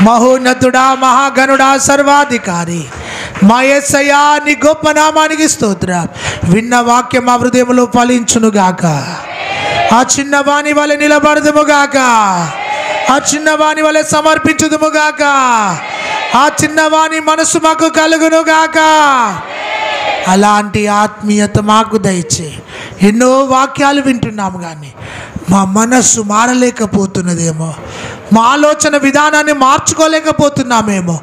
మహోన్నతుడా, మహాగణుడా, సర్వాధికారి మా యేసయ్యా, నీ గొప్ప నామానికి స్తోత్రం. విన్న వాక్యం మా హృదయంలో ఫలించునుగాక. ఆ చిన్నవాణి వలె నిలబడదుముగాక. ఆ చిన్నవాణి వలె సమర్పించుదుముగాక. ఆ చిన్నవాణి మనసు మాకు కలుగునుగాక. అలాంటి ఆత్మీయత మాకు దయచే. ఎన్నో వాక్యాలు వింటున్నాము కానీ మా మనస్సు మారలేకపోతున్నదేమో, మా ఆలోచన విధానాన్ని మార్చుకోలేకపోతున్నామేమో.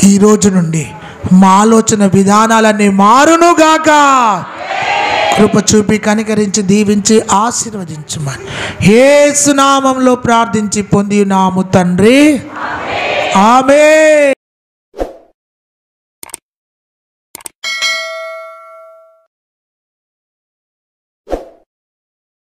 ఈరోజు నుండి మా ఆలోచన విధానాలన్నీ మారునుగాక. కృప చూపి కనికరించి దీవించి ఆశీర్వదించమని యేసు నామములో ప్రార్థించి పొంది నాము తండ్రి. ఆమేన్.